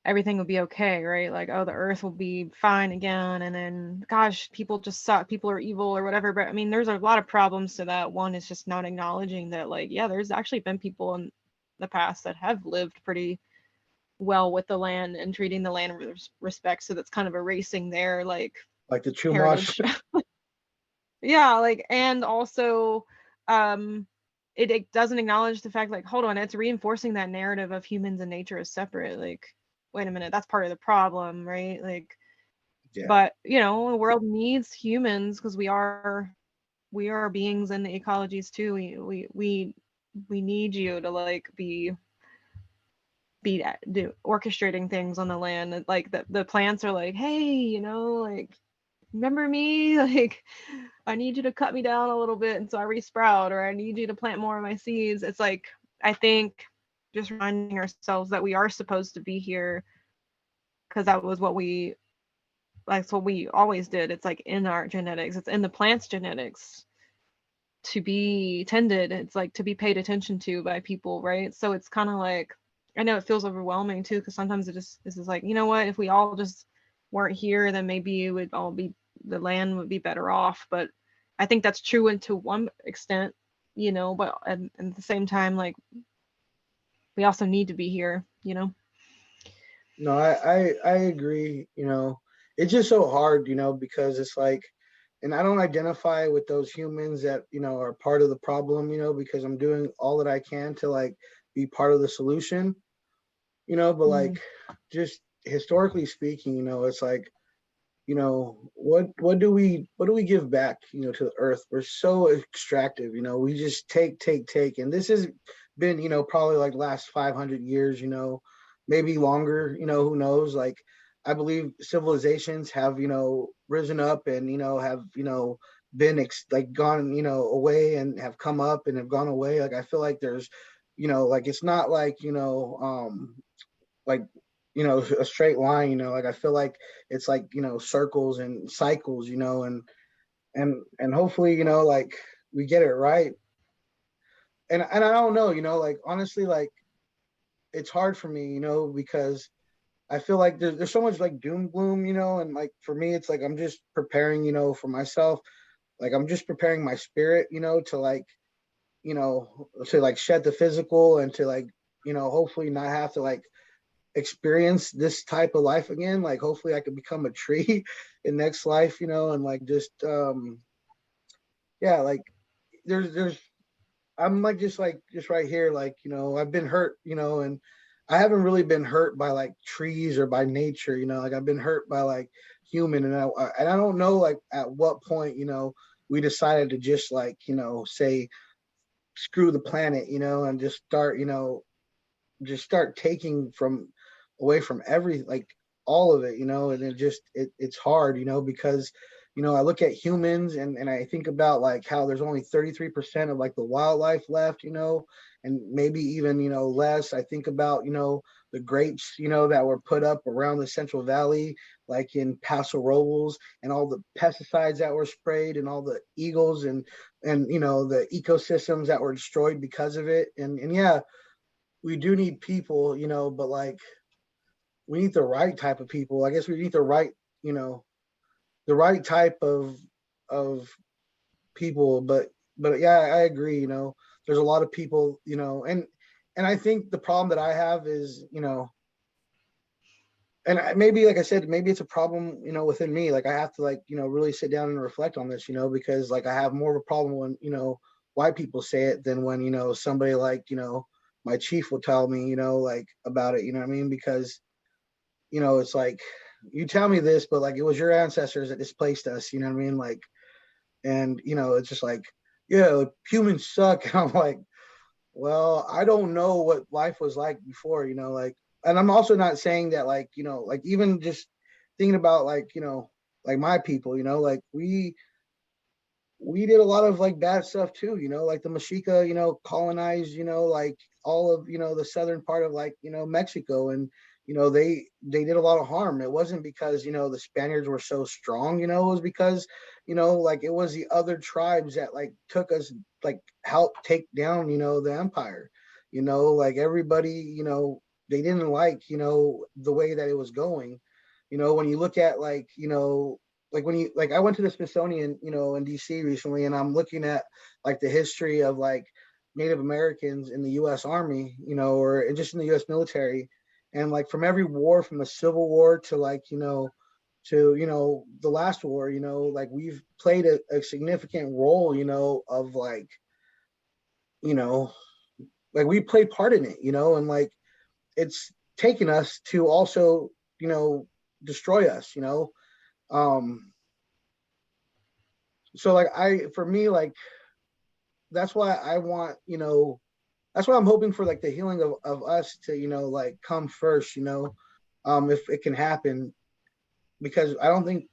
everything would be okay, right? Like, oh, the earth will be fine again, and then gosh, people just suck, people are evil or whatever. But I mean, there's a lot of problems to that. One is just not acknowledging that, like, yeah, there's actually been people in the past that have lived pretty well with the land and treating the land with respect. So that's kind of erasing their like the Chumash. Yeah, like, and also it doesn't acknowledge the fact, like, hold on, it's reinforcing that narrative of humans and nature as separate. Like, wait a minute, that's part of the problem, right? Like, Yeah. But the world needs humans because we are beings in the ecologies too. We need you to like be orchestrating things on the land. Like the plants are like, hey, like, remember me? Like, I need you to cut me down a little bit and so I resprout, or I need you to plant more of my seeds. It's like, I think just reminding ourselves that we are supposed to be here because that's what we always did. It's like in our genetics, it's in the plant's genetics to be tended. It's like to be paid attention to by people, right? So it's kind of like, I know it feels overwhelming too, because sometimes this is like, you know what, if we all just weren't here, then maybe the land would be better off. But I think that's true and to one extent, but at the same time, like, we also need to be here. No, I agree. It's just so hard, because it's like, and I don't identify with those humans that, are part of the problem, because I'm doing all that I can to like be part of the solution, but like just historically speaking, it's like, what do we give back, to the earth? We're so extractive, we just take. And this has been, probably like last 500 years, maybe longer, who knows? Like, I believe civilizations have, risen up and, have, been gone, away and have come up and have gone away. Like, I feel like there's, like, it's not like, like, a straight line, like, I feel like it's like, circles and cycles, and hopefully, like we get it right. And I don't know, like, honestly, like, it's hard for me, because I feel like there's so much like doom gloom, and like for me, it's like I'm just preparing, for myself. Like I'm just preparing my spirit, to like, to like shed the physical and to like, hopefully not have to like experience this type of life again. Like hopefully I could become a tree in next life, and like just yeah, like there's I'm like just right here, like, you know, I've been hurt, you know, and I haven't really been hurt by like trees or by nature, you know, like I've been hurt by like human, and I don't know like at what point, you know, we decided to just like, you know, say screw the planet, you know, and just start, you know, just start taking from away from every like all of it, you know, and it's hard, you know, because you know I look at humans and I think about like how there's only 33% of like the wildlife left, you know, and maybe even, you know, less. I think about, you know, the grapes, you know, that were put up around the Central Valley, like in Paso Robles, and all the pesticides that were sprayed, and all the eagles and you know the ecosystems that were destroyed because of it. And yeah, we do need people, you know, but like we need the right type of people. I guess we need the right, you know, the right type of people. But yeah, I agree. You know, there's a lot of people, you know, and I think the problem that I have is, you know, and maybe like I said, maybe it's a problem, you know, within me. Like I have to like, you know, really sit down and reflect on this, you know, because like I have more of a problem when, you know, white people say it than when, you know, somebody like, you know, my chief will tell me, you know, like about it, you know what I mean? Because, you know, it's like you tell me this, but like it was your ancestors that displaced us, you know what I mean? Like, and you know, it's just like, yeah, humans suck. And I'm like, well, I don't know what life was like before, you know, like, and I'm also not saying that like, you know, like even just thinking about like, you know, like my people, you know, like we did a lot of like bad stuff too, you know, like the Mexica, you know, colonized, you know, like all of, you know, the southern part of like, you know, Mexico. And, you know, they did a lot of harm. It wasn't because, you know, the Spaniards were so strong, you know, it was because, you know, like it was the other tribes that like took us, like helped take down, you know, the empire, you know, like everybody, you know, they didn't like, you know, the way that it was going. You know, when you look at like, you know, like when you like I went to the Smithsonian, you know, in DC recently, and I'm looking at like the history of like Native Americans in the US Army, you know, or just in the US military. And like from every war, from the Civil War to like, you know, to, you know, the last war, you know, like we've played a significant role, you know, of like, you know, like we played part in it, you know, and like it's taken us to also, you know, destroy us, you know. Um, so like for me, like that's why I want, you know, that's why I'm hoping for like the healing of us to, you know, like come first, you know, if it can happen, because I don't think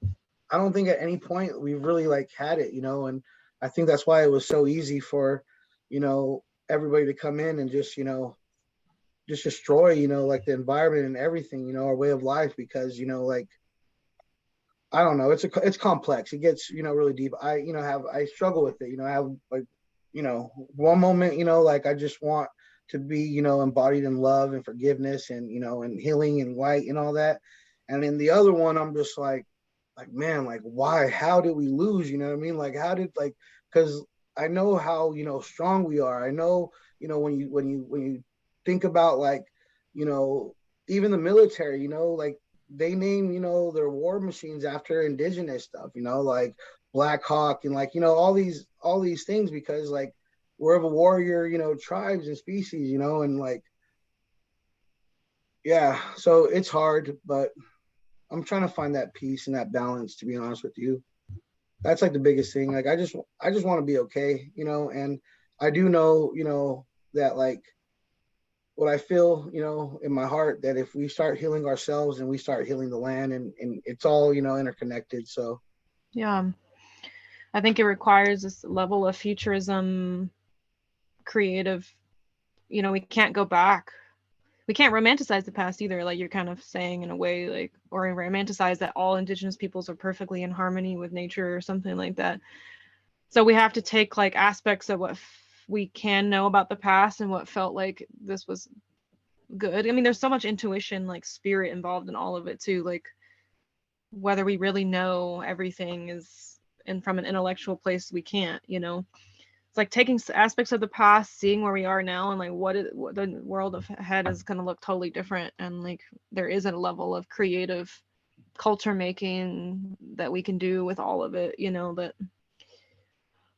at any point we've really like had it, you know, and I think that's why it was so easy for, you know, everybody to come in and just, you know, just destroy, you know, like the environment and everything, you know, our way of life, because, you know, like I don't know. It's complex. It gets, you know, really deep. I struggle with it. You know, I have like, you know, one moment, you know, like I just want to be, you know, embodied in love and forgiveness and, you know, and healing and light and all that. And in the other one, I'm just like, man, like why? How did we lose? You know what I mean? Like how did like, because I know how, you know, strong we are. I know, you know, when you think about like, you know, even the military, you know, like they name, you know, their war machines after indigenous stuff, you know, like Black Hawk and like, you know, all these things, because like we're of a warrior, you know, tribes and species, you know, and like yeah, so it's hard, but I'm trying to find that peace and that balance, to be honest with you. That's like the biggest thing. Like I just want to be okay, you know, and I do know, you know, that like what I feel, you know, in my heart, that if we start healing ourselves and we start healing the land, and it's all, you know, interconnected. So Yeah. I think it requires this level of futurism, creative, we can't go back. We can't romanticize the past either, like you're kind of saying in a way, like, or romanticize that all indigenous peoples are perfectly in harmony with nature or something like that. So we have to take like aspects of what we can know about the past and what felt like this was good. I mean, there's so much intuition, like spirit involved in all of it too. Like whether we really know everything is, and from an intellectual place, we can't, It's like taking aspects of the past, seeing where we are now, and like what the world ahead is going to look totally different. And like there is a level of creative culture making that we can do with all of it, that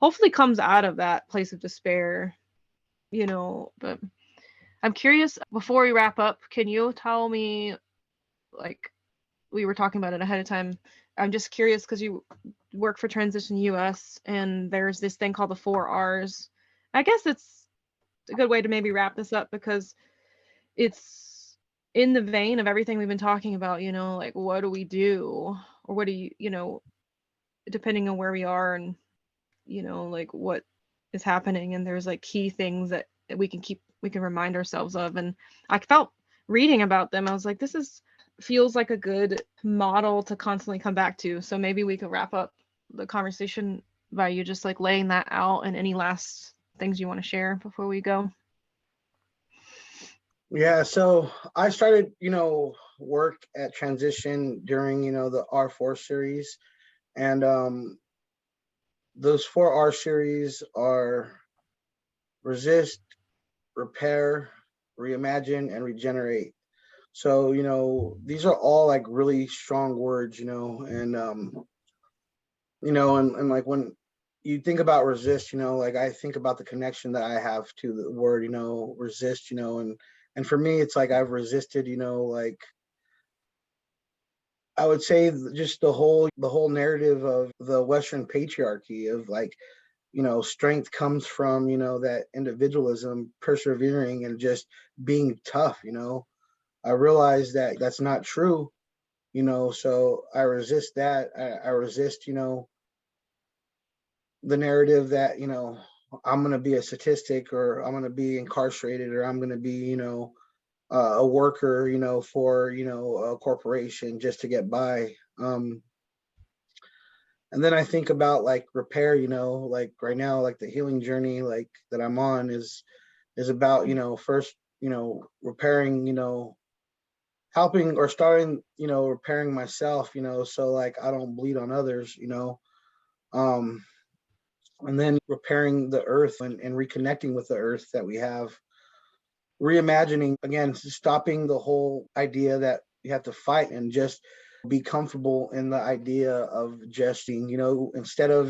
hopefully comes out of that place of despair. but I'm curious, before we wrap up, can you tell me, like, we were talking about it ahead of time. I'm just curious because you work for Transition US and there's this thing called the 4 Rs. I guess it's a good way to maybe wrap this up because it's in the vein of everything we've been talking about, like what do we do? Or what do you, depending on where we are and, like what is happening. And there's like key things that we can remind ourselves of. And I felt reading about them, I was like, feels like a good model to constantly come back to. So maybe we could wrap up the conversation by you just like laying that out, and any last things you want to share before we go. Yeah, so I started, work at Transition during, the R4 series. And those 4R series are resist, repair, reimagine, and regenerate. So, these are all like really strong words, and like when you think about resist, like I think about the connection that I have to the word, resist, and for me, it's like I've resisted, like I would say just the whole narrative of the Western patriarchy of like, strength comes from, that individualism, persevering, and just being tough. I realize that that's not true, so I resist that. I resist, the narrative that, I'm going to be a statistic, or I'm going to be incarcerated, or I'm going to be, a worker, for, a corporation just to get by. And then I think about like repair, like right now, like the healing journey, like that I'm on is about, first, repairing, helping or starting, repairing myself, so like I don't bleed on others, um, and then repairing the earth and reconnecting with the earth that we have, reimagining again, stopping the whole idea that you have to fight and just be comfortable in the idea of just being, instead of,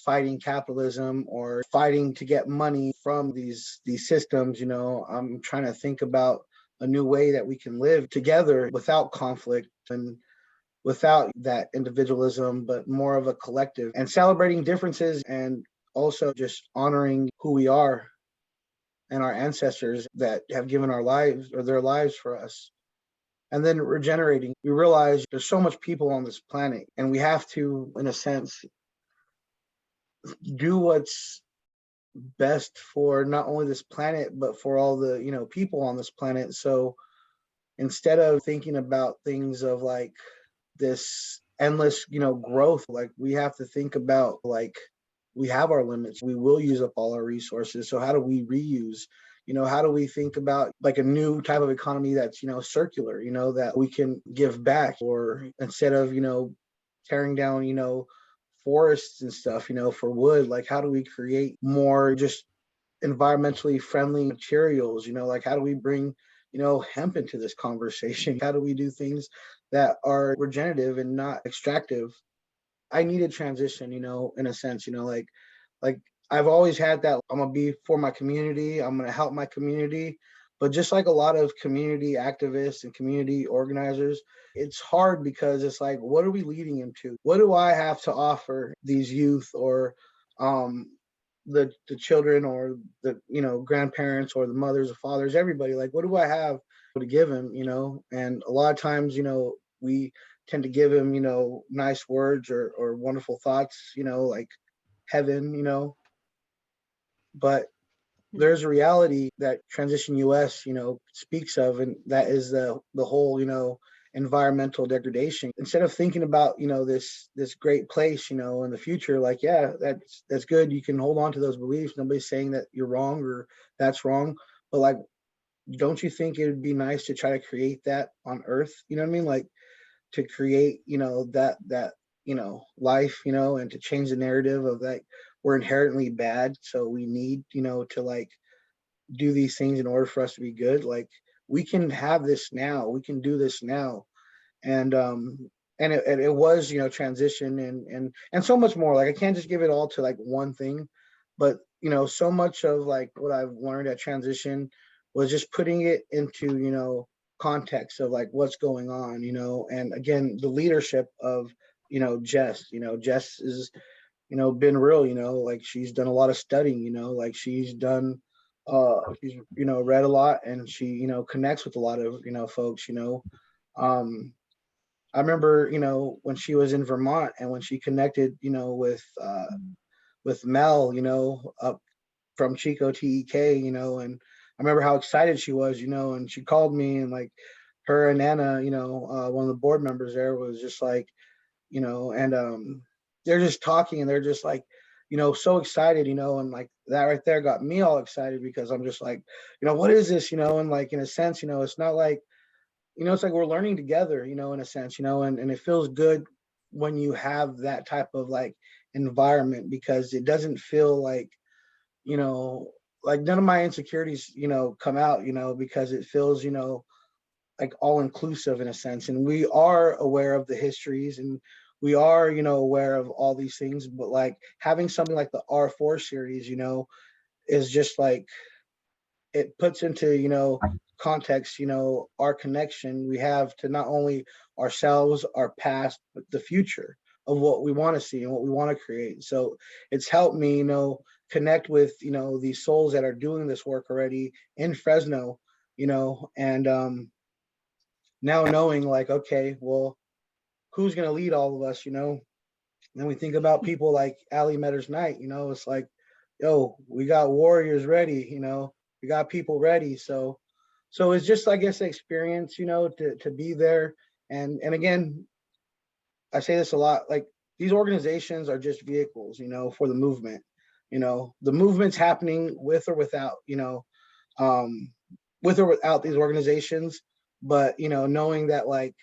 fighting capitalism or fighting to get money from these systems, I'm trying to think about a new way that we can live together without conflict and without that individualism, but more of a collective, and celebrating differences, and also just honoring who we are and our ancestors that have given our lives or their lives for us. And then regenerating, we realize there's so much people on this planet, and we have to, in a sense, do what's best for not only this planet, but for all the, people on this planet. So instead of thinking about things of like this endless, growth, like we have to think about like we have our limits. We will use up all our resources. So how do we reuse? How do we think about like a new type of economy that's, circular, that we can give back, or instead of, tearing down, forests and stuff, for wood, like how do we create more just environmentally friendly materials, like how do we bring, hemp into this conversation? How do we do things that are regenerative and not extractive? I need a transition, in a sense, like I've always had that I'm gonna be for my community, I'm gonna help my community. But just like a lot of community activists and community organizers, it's hard because it's like, what are we leading into? What do I have to offer these youth, or the children, or the grandparents, or the mothers or fathers, everybody? Like, what do I have to give them? And a lot of times, we tend to give him, nice words or wonderful thoughts, like heaven, but there's a reality that Transition US, speaks of, and that is the whole, environmental degradation. Instead of thinking about, this great place, in the future, like, yeah, that's good. You can hold on to those beliefs. Nobody's saying that you're wrong or that's wrong. But like, don't you think it would be nice to try to create that on Earth? You know what I mean? Like, to create, that life, and to change the narrative of like we're inherently bad, so we need, to like do these things in order for us to be good. Like, we can have this now, we can do this now. And it was, transition and so much more. Like, I can't just give it all to like one thing, but so much of like what I've learned at transition was just putting it into, context of like what's going on, and again, the leadership of, Jess. Jess is, been real, like she's done a lot of studying, like she's done, she's, read a lot, and she, connects with a lot of, folks, um, I remember, when she was in Vermont and when she connected, with Mel, up from Chico TEK, and I remember how excited she was, and she called me, and like her and Anna, one of the board members there, was just like, and they're just talking, and they're just like, so excited, and like that right there got me all excited, because I'm just like, what is this, and like in a sense, it's not like, it's like we're learning together, in a sense, and it feels good when you have that type of like environment, because it doesn't feel like, you know, like none of my insecurities, come out, because it feels, like all inclusive in a sense. And we are aware of the histories, and we are, aware of all these things, but like having something like the R4 series, is just like, it puts into, context, our connection we have to not only ourselves, our past, but the future of what we want to see and what we want to create. So it's helped me, connect with, these souls that are doing this work already in Fresno, and now knowing like, okay, well, who's going to lead all of us, And then we think about people like Ali Medder's Night, it's like, yo, we got warriors ready, we got people ready. So it's just, I guess, experience, to be there. And again, I say this a lot, like these organizations are just vehicles, for the movement. The movement's happening with or without, with or without these organizations. But, knowing that like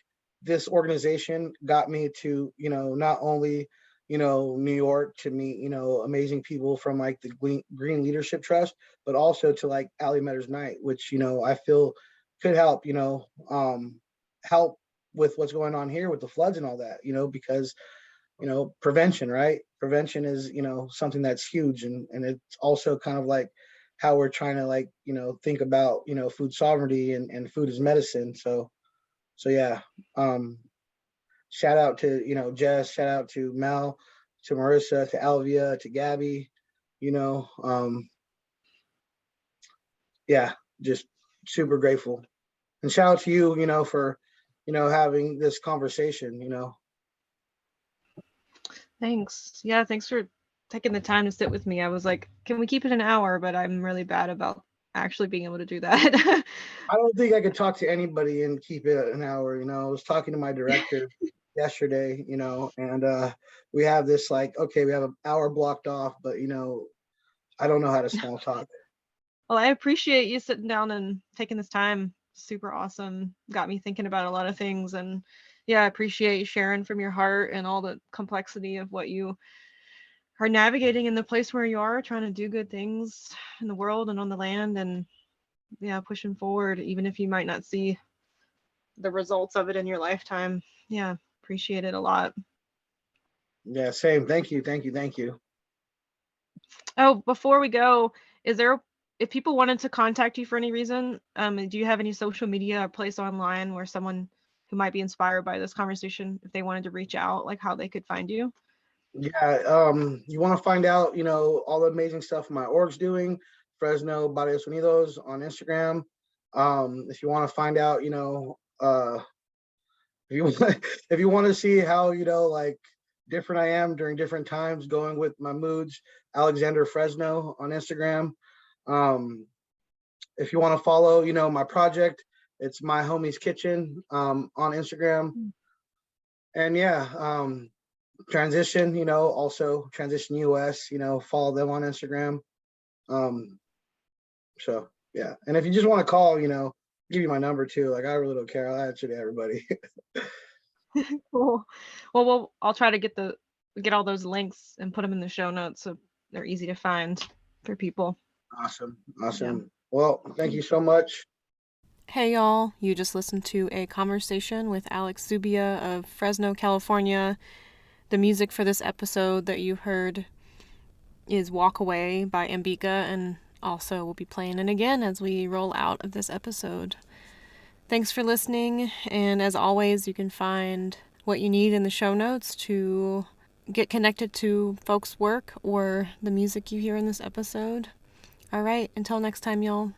this organization got me to, not only, New York to meet, amazing people from like the Green Leadership Trust, but also to like Ali Medder's Night, which, I feel could help, help with what's going on here with the floods and all that, because, prevention, right? Prevention is, something that's huge. And it's also kind of like how we're trying to like, think about, food sovereignty and food as medicine. So yeah. Shout out to, Jess, shout out to Mel, to Marissa, to Alvia, to Gabby, yeah, just super grateful. And shout out to you, for, having this conversation, Thanks. Yeah, thanks for taking the time to sit with me. I was like, can we keep it an hour? But I'm really bad about actually being able to do that. I don't think I could talk to anybody and keep it an hour. I was talking to my director yesterday, and we have this like, okay, we have an hour blocked off, but I don't know how to small talk. Well, I appreciate you sitting down and taking this time. Super awesome. Got me thinking about a lot of things. And yeah, I appreciate you sharing from your heart and all the complexity of what you are navigating in the place where you are, trying to do good things in the world and on the land. And yeah, pushing forward, even if you might not see the results of it in your lifetime. Yeah, appreciate it a lot. Yeah, same. Thank you. Thank you. Thank you. Oh, before we go, is there, if people wanted to contact you for any reason, do you have any social media or place online where someone who might be inspired by this conversation, if they wanted to reach out, like how they could find you? Yeah, you want to find out, all the amazing stuff my org's doing, Fresno Barrios Unidos on Instagram. If you want to find out, if you if you want to see how, like different I am during different times, going with my moods, Alexander Fresno on Instagram. If you want to follow, my project, it's My Homie's Kitchen on Instagram. And yeah, Transition, also Transition US, follow them on Instagram. So yeah, and if you just want to call, give you my number too. Like I really don't care. I'll answer to everybody. Cool. Well, I'll try to get all those links and put them in the show notes so they're easy to find for people. Awesome. Yeah. Well, thank you so much. Hey y'all, you just listened to a conversation with Alex Zubia of Fresno, California. The music for this episode that you heard is Walk Away by Ambika, and also we'll be playing it again as we roll out of this episode. Thanks for listening, and as always, you can find what you need in the show notes to get connected to folks' work or the music you hear in this episode. All right, until next time, y'all.